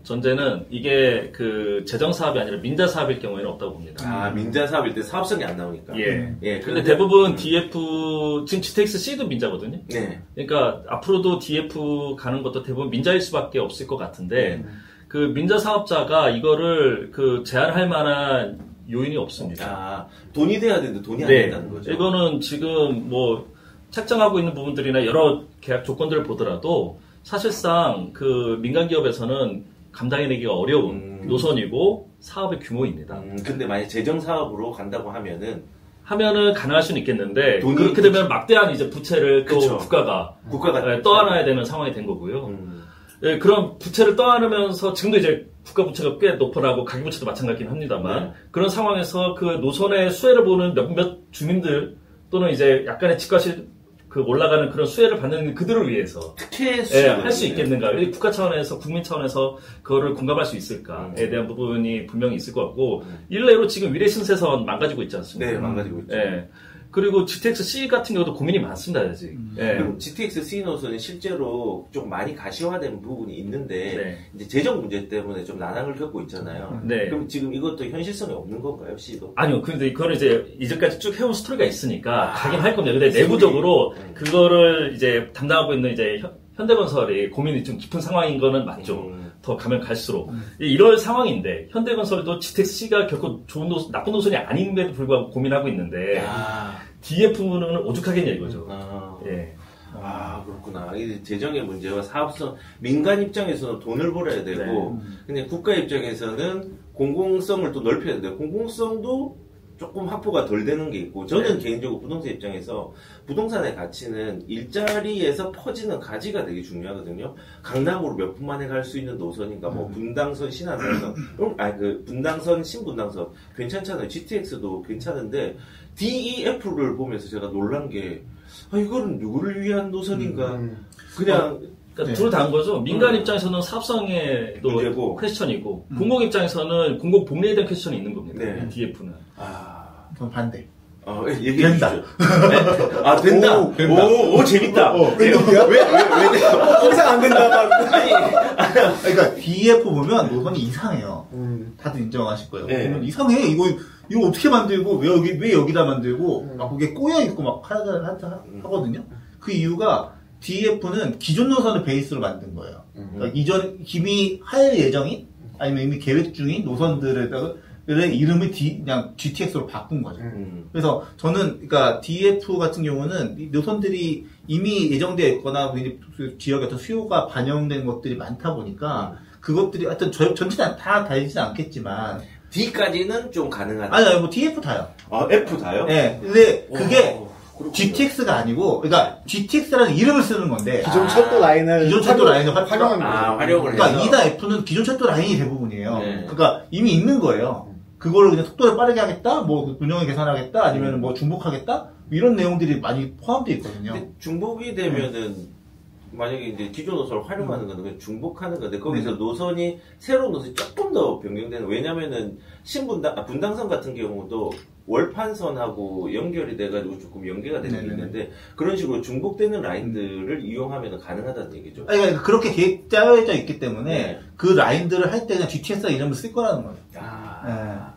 전제는 이게 그 재정 사업이 아니라 민자 사업일 경우에는 없다고 봅니다. 민자 사업일 때 사업성이 안 나오니까. 예. 근데 대부분 DF, 지금 GTX-C도 민자거든요. 네. 그러니까 앞으로도 DF 가는 것도 대부분 민자일 수밖에 없을 것 같은데, 그 민자 사업자가 이거를 그 제한할 만한 요인이 없습니다. 돈이 돼야 되는데 돈이 안 된다는 거죠. 이거는 지금 뭐 책정하고 있는 부분들이나 여러 계약 조건들을 보더라도 사실상 그 민간 기업에서는 감당해내기가 어려운 노선이고 사업의 규모입니다. 근데 만약 재정 사업으로 간다고 하면은 가능할 수는 있겠는데, 그렇게 되면 막대한 이제 부채를 또 국가가 떠안아야 되는 상황이 된 거고요. 예, 그런 부채를 떠안으면서 지금도 이제 국가 부채가 꽤 높아나고 가계 부채도 마찬가지긴 합니다만, 그런 상황에서 그 노선의 수혜를 보는 몇몇 주민들 또는 이제 약간의 집값이 그 올라가는 그런 수혜를 받는 그들을 위해서 할 수 있겠는가? 국가 차원에서, 국민 차원에서 그거를 공감할 수 있을까에 대한 부분이 분명히 있을 것 같고, 일례로 지금 위례신세선 망가지고 있지 않습니까? 네, 망가지고 있죠. 예. 그리고 GTX-C 같은 경우도 고민이 많습니다, 아직. 그럼 GTX-C 노선이 실제로 좀 많이 가시화된 부분이 있는데, 이제 재정 문제 때문에 좀 난항을 겪고 있잖아요. 그럼 지금 이것도 현실성이 없는 건가요, C도? 아니요, 근데 그거는 이제 이제까지 쭉 해온 스토리가 있으니까 가긴 할 겁니다. 근데 내부적으로 그거를 이제 담당하고 있는 이제 현대건설이 고민이 좀 깊은 상황인 거는 맞죠. 더 가면 갈수록. 이럴 상황인데, 현대건설도 GTX-C가 결코 좋은 나쁜 노선이 아닌데도 불구하고 고민하고 있는데, DF는 오죽하겠냐 이거죠. 예. 그렇구나. 이 재정의 문제와 사업성, 민간 입장에서는 돈을 벌어야 되고, 근데 국가 입장에서는 공공성을 또 넓혀야 돼요. 공공성도 조금 확보가 덜 되는 게 있고 저는 개인적으로 부동산 입장에서 부동산의 가치는 일자리에서 퍼지는 가지가 되게 중요하거든요. 강남으로 몇 분 만에 갈 수 있는 노선인가 뭐 분당선, 신안선, 그 분당선, 신분당선 괜찮잖아요. GTX도 괜찮은데 DEF를 보면서 제가 놀란 게 이거는 누구를 위한 노선인가? 그냥 그러니까 둘 다인 거죠. 민간 입장에서는 사업성의 또 퀘스천이고 공공 입장에서는 공공 복리에 대한 퀘스천이 있는 겁니다. DF는. 그럼 반대. 된다. 네? 된다. 오, 재밌다. 왜 항상 안 된다. 그러니까 DF 보면 노선이 이상해요. 다들 인정하실 거예요. 보면 이상해. 이거 어떻게 만들고 왜 여기다 만들고 막 그게 꼬여 있고 막 하거든요. 그 이유가 DF는 기존 노선을 베이스로 만든 거예요. 그러니까 이미 할 예정인 아니면 이미 계획 중인 노선들에다가 이름을 그냥 GTX로 바꾼 거죠. 그래서 저는, 그러니까 DF 같은 경우는 노선들이 이미 예정되어 있거나 지역의 어떤 수요가 반영된 것들이 많다 보니까 그것들이 하여튼 전체 다 다르지는 않겠지만 D까지는 좀 가능하다. 아니요, 뭐 DF 다요. F 다요? 네. 근데 그게 GTX가 아니고, 그러니까 GTX라는 이름을 쓰는 건데 기존 철도 라인을 활용합니다. 활용을 그러니까 E나 F는 기존 철도 라인이 대부분이에요. 그러니까 이미 있는 거예요. 그거를 그냥 속도를 빠르게 하겠다, 뭐 운영을 개선하겠다, 아니면 뭐 중복하겠다, 이런 내용들이 많이 포함되어 있거든요. 근데 중복이 되면은 만약에 이제 기존 노선을 활용하는 건데 중복하는 건데 거기서 노선이 새로운 노선이 조금 더 변경되는. 왜냐면은 분당선 같은 경우도 월판선하고 연결이 돼가지고 조금 연계가 되는 게 있는데 그런 식으로 중복되는 라인들을 이용하면 가능하다는 얘기죠. 그러니까 그렇게 계획 짜여져 있기 때문에 그 라인들을 할 때는 GTX 이름을 쓸 거라는 거예요.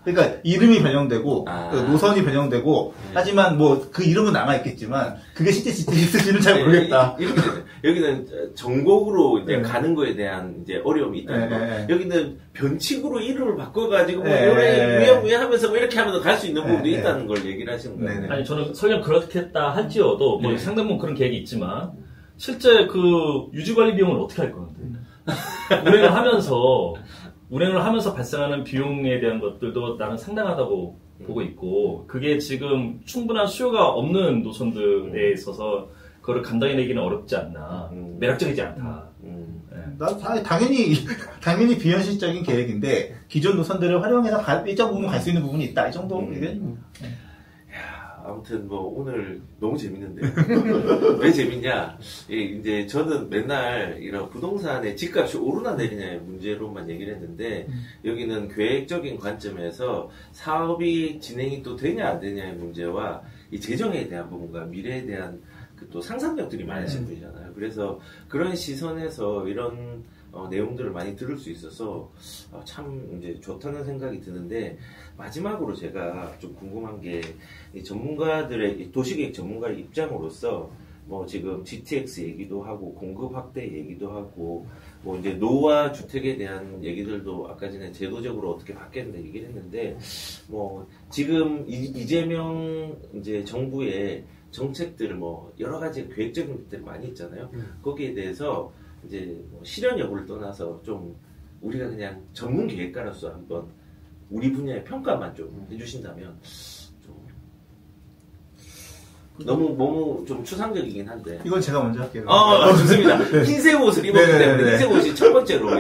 그러니까 이름이 변형되고 노선이 변형되고 하지만 뭐 그 이름은 남아 있겠지만 그게 실제 GTX인지는 잘 모르겠다. 여기는 전곡으로 이제 가는 거에 대한 이제 어려움이 있다는 거. 여기는 변칙으로 이름을 바꿔가지고 뭐 하면서 뭐 이렇게 하면서 갈 수 있는 부분도 있다는 걸 얘기를 하시는 거예요. 아니 저는 설령 그렇겠다 할지어도 뭐 상당분 그런 계획이 있지만 실제 그 유지관리 비용을 어떻게 할 건데? 운행을 하면서 발생하는 비용에 대한 것들도 나는 상당하다고 보고 있고 그게 지금 충분한 수요가 없는 노선들에 있어서 그거를 감당해내기는 어렵지 않나. 매력적이지 않다. 난 당연히 비현실적인 계획인데 기존 노선들을 활용해서 일정 부분 갈 수 있는 부분이 있다. 이 정도 이게. 아무튼 뭐 오늘 너무 재밌는데요. 왜 재밌냐? 이제 저는 맨날 이런 부동산의 집값이 오르나 내리냐의 문제로만 얘기를 했는데 여기는 계획적인 관점에서 사업이 진행이 또 되냐 안 되냐의 문제와 이 재정에 대한 부분과 미래에 대한 그 또 상상력들이 많으신 분이잖아요. 그래서 그런 시선에서 이런 내용들을 많이 들을 수 있어서 참 이제 좋다는 생각이 드는데 마지막으로 제가 좀 궁금한 게 이 전문가들의 도시계획 전문가의 입장으로서 뭐 지금 GTX 얘기도 하고 공급 확대 얘기도 하고 뭐 이제 노후화 주택에 대한 얘기들도 아까 전에 제도적으로 어떻게 바뀌었는데 얘기를 했는데 뭐 지금 이재명 이제 정부의 정책들을 뭐 여러 가지 계획적인 것들이 많이 있잖아요. 거기에 대해서 이제 뭐 실현 여부를 떠나서 좀 우리가 그냥 전문 계획가로서 한번 우리 분야의 평가만 좀 해주신다면 좀 너무 좀 추상적이긴 한데 이건 제가 먼저 할게요. 좋습니다. 흰색 옷을 입었기 때문에 흰색 옷이 첫 번째로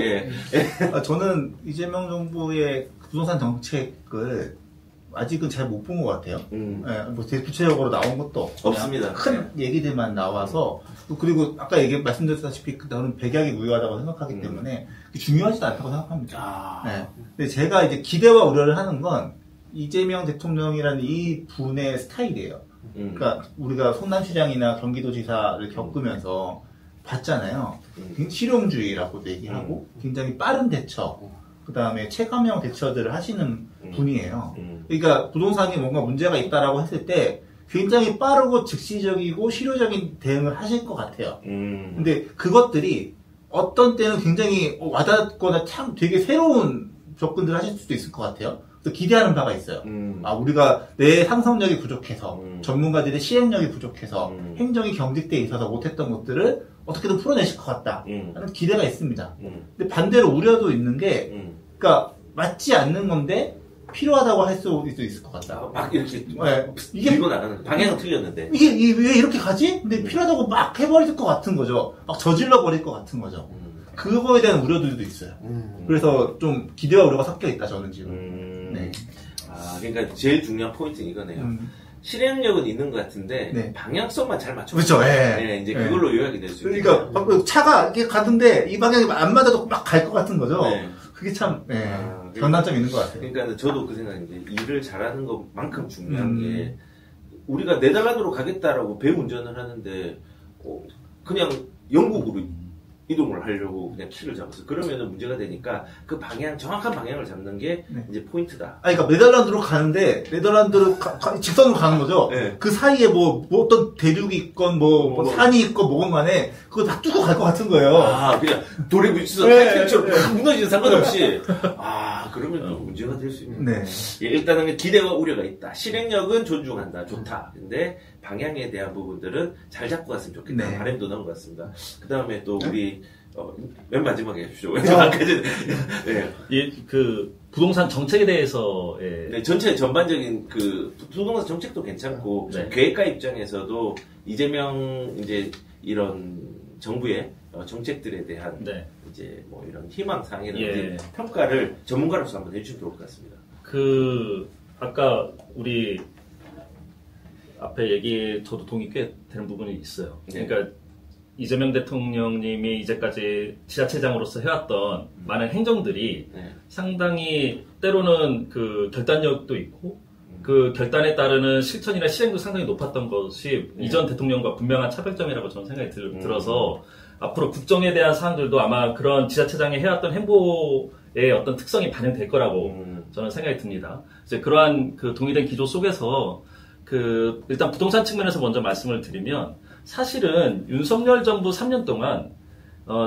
저는 이재명 정부의 부동산 정책을 아직은 잘 못 본 것 같아요. 뭐 구체적으로 나온 것도 없습니다. 큰 얘기들만 나와서 그리고 아까 말씀드렸다시피 저는 백약이 무효하다고 생각하기 때문에 중요하지도 않다고 생각합니다. 근데 제가 이제 기대와 우려를 하는 건 이재명 대통령이라는 이 분의 스타일이에요. 그러니까 우리가 성남시장이나 경기도지사를 겪으면서 봤잖아요. 실용주의라고 얘기하고 굉장히 빠른 대처, 그 다음에 체감형 대처들을 하시는 분이에요. 그러니까 부동산이 뭔가 문제가 있다라고 했을 때 굉장히 빠르고 즉시적이고 실효적인 대응을 하실 것 같아요. 근데 그것들이 어떤 때는 굉장히 와닿거나 참 되게 새로운 접근들을 하실 수도 있을 것 같아요. 그래서 기대하는 바가 있어요. 우리가 내 상상력이 부족해서 전문가들의 시행력이 부족해서 행정이 경직돼 있어서 못했던 것들을 어떻게든 풀어내실 것 같다 하는 기대가 있습니다. 근데 반대로 우려도 있는 게 그러니까 맞지 않는 건데 필요하다고 할 수도 있을 것 같다. 막 이렇게 이게 밀고 나가는 방향은 틀렸는데 이게 왜 이렇게 가지? 근데 필요하다고 막 해버릴 것 같은 거죠. 막 저질러 버릴 것 같은 거죠. 그거에 대한 우려들도 있어요. 그래서 좀 기대와 우려가 섞여 있다 저는 지금. 네. 그러니까 제일 중요한 포인트는 이거네요. 실행력은 있는 것 같은데 네. 방향성만 잘 맞춰. 그렇죠. 네, 이제 그걸로 요약이 될 수 있어요. 그러니까 차가 이렇게 가던데 이 방향이 안 맞아도 막 갈 것 같은 거죠. 네. 그게 참 변단점이 있는 것 같아요. 그러니까 저도 그 생각인데 일을 잘하는 것만큼 중요한 게 우리가 네덜란드로 가겠다라고 배 운전을 하는데 그냥 영국으로 이동을 하려고 그냥 키를 잡았어. 그러면은 문제가 되니까 그 정확한 방향을 잡는 게 이제 포인트다. 그러니까 네덜란드로 가는데 네덜란드로 직선으로 가는 거죠. 네. 그 사이에 뭐 어떤 대륙이 있건 뭐 산이 있건 뭐건 간에 그거 다 뚫고 갈 것 같은 거예요. 그냥 돌에 부딪혀서 타이틀처럼 막 무너지는 상관없이. 그러면 좀 문제가 될 수 있는. 네. 일단은 기대와 우려가 있다. 실행력은 존중한다. 좋다. 근데 방향에 대한 부분들은 잘 잡고 갔으면 좋겠다. 네. 바람도 넣은 것 같습니다. 그 다음에 또 우리 맨 마지막에 해주시죠. 그 부동산 정책에 대해서 네, 전체 전반적인 그 부동산 정책도 괜찮고 계획가 입장에서도 이재명 이제 이런 정부의 정책들에 대한 이제 뭐 이런 희망사항이라든지 평가를 전문가로서 한번 해주시면 좋을 것 같습니다. 아까 우리 앞에 얘기 저도 동의 꽤 되는 부분이 있어요. 그러니까 이재명 대통령님이 이제까지 지자체장으로서 해왔던 많은 행정들이 상당히 때로는 그 결단력도 있고 그 결단에 따르는 실천이나 실행도 상당히 높았던 것이 이전 대통령과 분명한 차별점이라고 저는 생각이 들어서 앞으로 국정에 대한 사항들도 아마 그런 지자체장이 해왔던 행보의 어떤 특성이 반영될 거라고 저는 생각이 듭니다. 이제 그러한 그 동의된 기조 속에서 일단 부동산 측면에서 먼저 말씀을 드리면 사실은 윤석열 정부 3년 동안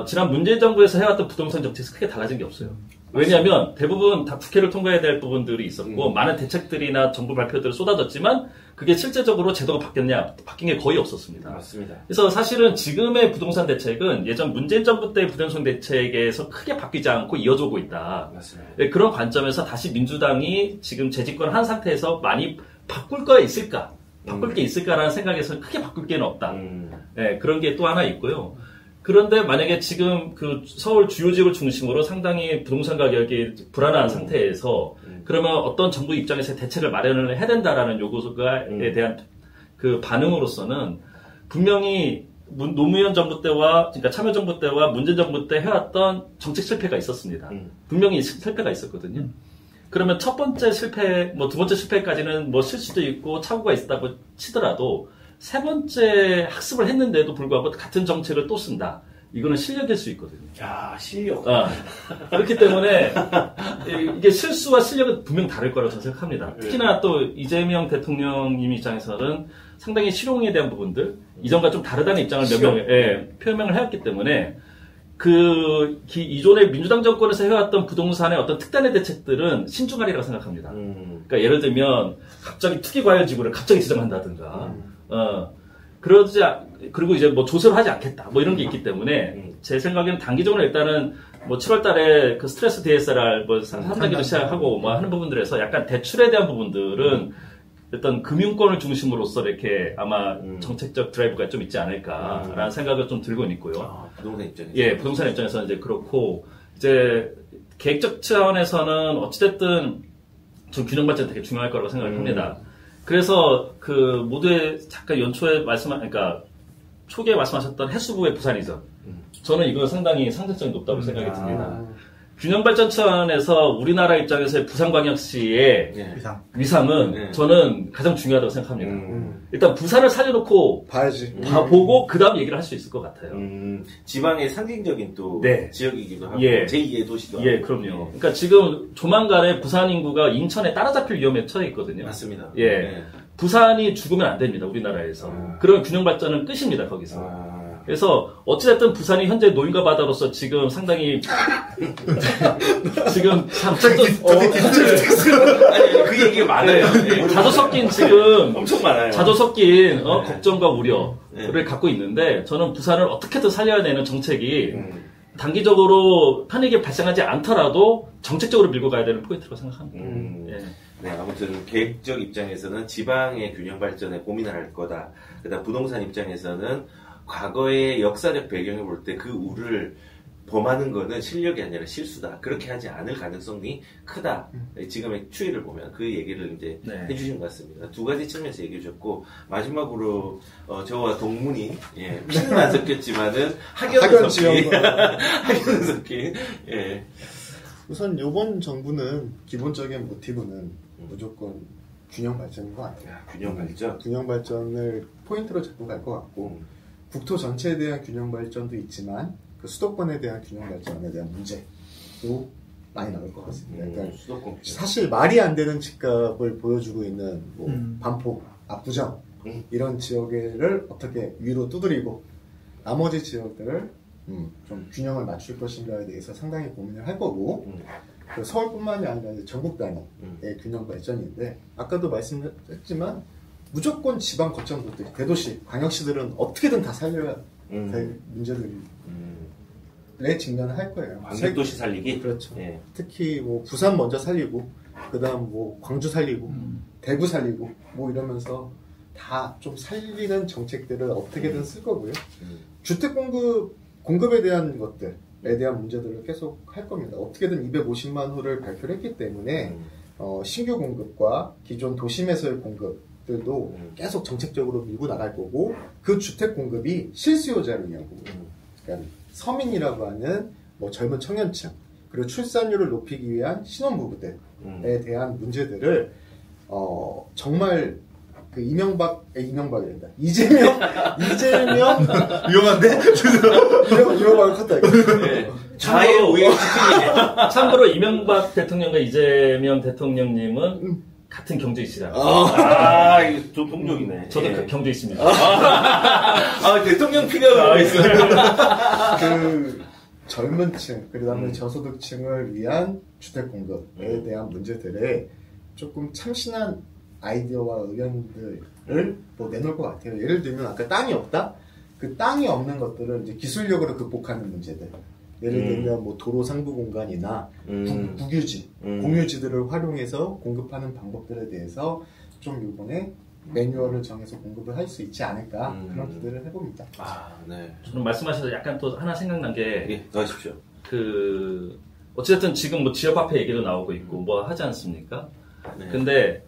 지난 문재인 정부에서 해왔던 부동산 정책에서 크게 달라진 게 없어요. 왜냐하면 대부분 다 국회를 통과해야 될 부분들이 있었고 많은 대책들이나 정부 발표들을 쏟아졌지만 그게 실제적으로 제도가 바뀌었냐? 바뀐 게 거의 없었습니다. 맞습니다. 그래서 사실은 지금의 부동산 대책은 예전 문재인 정부 때의 부동산 대책에서 크게 바뀌지 않고 이어져오고 있다. 맞습니다. 네, 그런 관점에서 다시 민주당이 지금 재집권을 한 상태에서 많이 바꿀 거 있을까? 바꿀 게 있을까라는 생각에서 크게 바꿀 게는 없다. 네, 그런 게 또 하나 있고요. 그런데 만약에 지금 그 서울 주요 지역을 중심으로 상당히 부동산 가격이 불안한 상태에서 그러면 어떤 정부 입장에서 대책을 마련을 해야 된다라는 요구에 대한 그 반응으로서는 분명히 노무현 정부 때와 그러니까 참여정부 때와 문재인 정부 때 해왔던 정책 실패가 있었습니다. 분명히 실패가 있었거든요. 그러면 첫 번째 실패, 두 번째 실패까지는 실수도 있고 착오가 있었다고 치더라도 세 번째 학습을 했는데도 불구하고 같은 정책을 또 쓴다. 이거는 실력일 수 있거든요. 야, 실력. 그렇기 때문에 이게 실수와 실력은 분명 다를 거라고 저는 생각합니다. 특히나 또 이재명 대통령님 입장에서는 상당히 실용에 대한 부분들, 이전과 좀 다르다는 입장을 표명을 해왔기 때문에 이전에 민주당 정권에서 해왔던 부동산의 어떤 특단의 대책들은 신중하리라고 생각합니다. 그러니까 예를 들면 갑자기 투기과열지구를 갑자기 지정한다든가, 그리고 이제 조세를 하지 않겠다, 이런 게 있기 때문에 제 생각에는 단기적으로 일단은 7월 달에 그 스트레스 DSR 3단계도 시작하고 하는 부분들에서 약간 대출에 대한 부분들은 일단 금융권을 중심으로서 이렇게 아마 정책적 드라이브가 좀 있지 않을까라는 생각을 좀 들고 있고요. 부동산 입장에서. 예, 부동산 입장에서는 이제 그렇고, 이제 계획적 차원에서는 어찌됐든 좀 균형 발전 되게 중요할 거라고 생각을 합니다. 그래서 모두의 잠깐 연초에 그러니까 초기에 말씀하셨던 해수부의 부산이전. 저는 이거 상당히 상징성이 높다고 생각이 듭니다. 균형 발전 차원에서 우리나라 입장에서의 부산광역시의 위상은 저는 가장 중요하다고 생각합니다. 일단 부산을 살려놓고 보고 그 다음 얘기를 할 수 있을 것 같아요. 지방의 상징적인 또 지역이기도 하고 제2의 도시도 하고. 그럼요. 그러니까 지금 조만간에 부산 인구가 인천에 따라잡힐 위험에 처해 있거든요. 맞습니다. 부산이 죽으면 안 됩니다. 우리나라에서. 그런 균형 발전은 끝입니다. 거기서. 그래서 어찌됐든 부산이 현재 노인과 바다로서 지금 상당히 지금 그 얘기가 많아요. 자주 섞인 지금 엄청 많아요. 자주 섞인 걱정과 우려를 갖고 있는데 저는 부산을 어떻게든 살려야 되는 정책이 단기적으로 편익이 발생하지 않더라도 정책적으로 밀고 가야 되는 포인트라고 생각합니다. 예. 네, 아무튼 계획적 입장에서는 지방의 균형 발전에 고민을 할 거다. 그다음 부동산 입장에서는 과거의 역사적 배경을 볼 때 그 우를 범하는 거는 실력이 아니라 실수다. 그렇게 하지 않을 가능성이 크다. 지금의 추이를 보면 그 얘기를 이제 네. 해주신 것 같습니다. 두 가지 측면에서 얘기해 주셨고, 마지막으로, 저와 동문이, 예, 피는 안 섞였지만은 학연은 섞인, 학연은 섞인, 예. 우선 이번 정부는 기본적인 모티브는 무조건 균형 발전인 것 같아요. 균형 발전? 균형 발전을 포인트로 잡고 갈 것 같고, 국토 전체에 대한 균형 발전도 있지만, 그 수도권에 대한 균형 발전에 대한 문제도 많이 나올 것 같습니다. 그러니까 사실 말이 안 되는 집값을 보여주고 있는 뭐 반포, 압구정 이런 지역을 어떻게 위로 두드리고 나머지 지역들을 좀 균형을 맞출 것인가에 대해서 상당히 고민을 할 거고 그 서울뿐만이 아니라 이제 전국 단위의 균형 발전인데 아까도 말씀했지만 무조건 지방 거점도들, 대도시, 광역시들은 어떻게든 다 살려야 될 문제들이 직면할 거예요. 광역도시 살리기? 그렇죠. 예. 특히 뭐 부산 먼저 살리고, 그 다음 뭐 광주 살리고, 대구 살리고, 뭐 이러면서 다 좀 살리는 정책들을 어떻게든 쓸 거고요. 주택 공급에 대한 것들에 대한 문제들을 계속 할 겁니다. 어떻게든 250만 호를 발표를 했기 때문에, 신규 공급과 기존 도심에서의 공급들도 계속 정책적으로 밀고 나갈 거고, 그 주택 공급이 실수요자를 위한 거고, 그러니까 서민이라고 하는 뭐 젊은 청년층 그리고 출산율을 높이기 위한 신혼부부들에 대한 문제들을 정말 그 이명박이란다. 이재명 위험한데? 이명박을 컸다 이거. 네. 자의 우애 참고로 이명박 대통령과 이재명 대통령님은 같은 경제이시라고. 이거 좀 폭력이네. 저도 그 경제 있습니다. 대통령 피가 있어요. 그 젊은 층, 그다음에 저소득층을 위한 주택 공급에 대한 문제들에 조금 참신한 아이디어와 의견들을 뭐 내놓을 것 같아요. 예를 들면 아까 땅이 없다? 그 땅이 없는 것들을 이제 기술력으로 극복하는 문제들. 예를 들면 뭐 도로 상부 공간이나 국유지, 공유지들을 활용해서 공급하는 방법들에 대해서 좀 이번에 매뉴얼을 정해서 공급을 할 수 있지 않을까 그런 기대를 해봅니다. 네. 저는 말씀하셔서 약간 또 하나 생각난 게 예, 더 하십시오. 어쨌든 지금 뭐 지역화폐 얘기도 나오고 있고 뭐 하지 않습니까? 네. 근데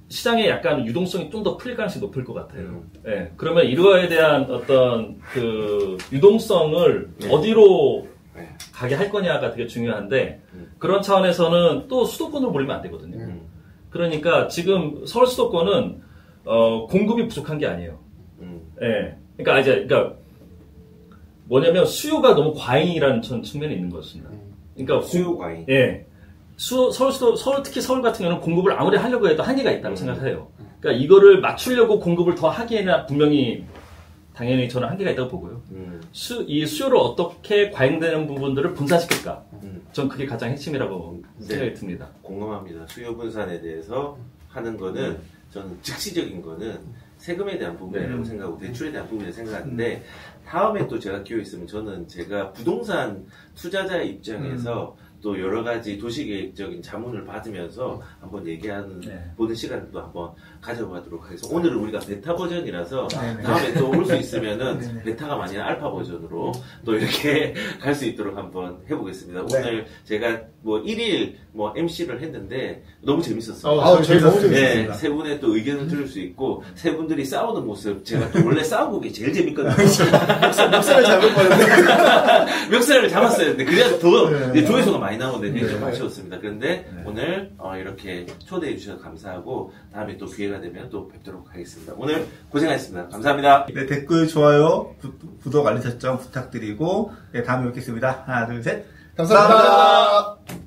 시장에 약간 유동성이 좀 더 풀릴 가능성이 높을 것 같아요. 네. 그러면 이거에 대한 어떤 그 유동성을 어디로 가게 할 거냐가 되게 중요한데 그런 차원에서는 또 수도권으로 몰리면 안 되거든요. 그러니까 지금 서울 수도권은 공급이 부족한 게 아니에요. 예. 그러니까 뭐냐면 수요가 너무 과잉이라는 측면이 있는 것입니다. 그러니까 수요 과잉. 예. 서울 특히 서울 같은 경우는 공급을 아무리 하려고 해도 한계가 있다고 생각해요. 그러니까 이거를 맞추려고 공급을 더 하기에는 분명히 당연히 저는 한계가 있다고 보고요. 이 수요를 어떻게 과잉되는 부분들을 분산시킬까? 전 그게 가장 핵심이라고 생각이 듭니다. 공감합니다. 수요 분산에 대해서 하는 거는 저는 즉시적인 거는 세금에 대한 부분이라고 생각하고 대출에 대한 부분이라고 생각하는데 다음에 또 제가 기회 있으면 저는 제가 부동산 투자자 입장에서 또 여러 가지 도시계획적인 자문을 받으면서 한번 얘기하는 보는 시간도 한번 가져보도록 하겠습니다. 오늘은 우리가 베타 버전이라서 다음에 또 올 수 있으면은 베타가 아니라 알파 버전으로 또 이렇게 갈 수 있도록 한번 해보겠습니다. 오늘 제가 뭐 1일 뭐 MC를 했는데 너무 재밌었어요. 저희 너무 재밌었습니다. 세 분의 또 의견을 들을 수 있고 세 분들이 싸우는 모습 제가 또 원래 싸우고 게 제일 재밌거든요. 멱살을 잡을 뻔했는데 멱살을 잡았어야 했는데 그래야 더 조회수가 많이 나오는데 좀 아쉬웠습니다. 그런데 오늘 이렇게 초대해 주셔서 감사하고 다음에 또 기회가 되면 또 뵙도록 하겠습니다. 오늘 고생하셨습니다. 감사합니다. 네, 댓글, 좋아요, 구독, 알림 설정 부탁드리고 다음에 뵙겠습니다. 하나, 둘, 셋. 감사합니다.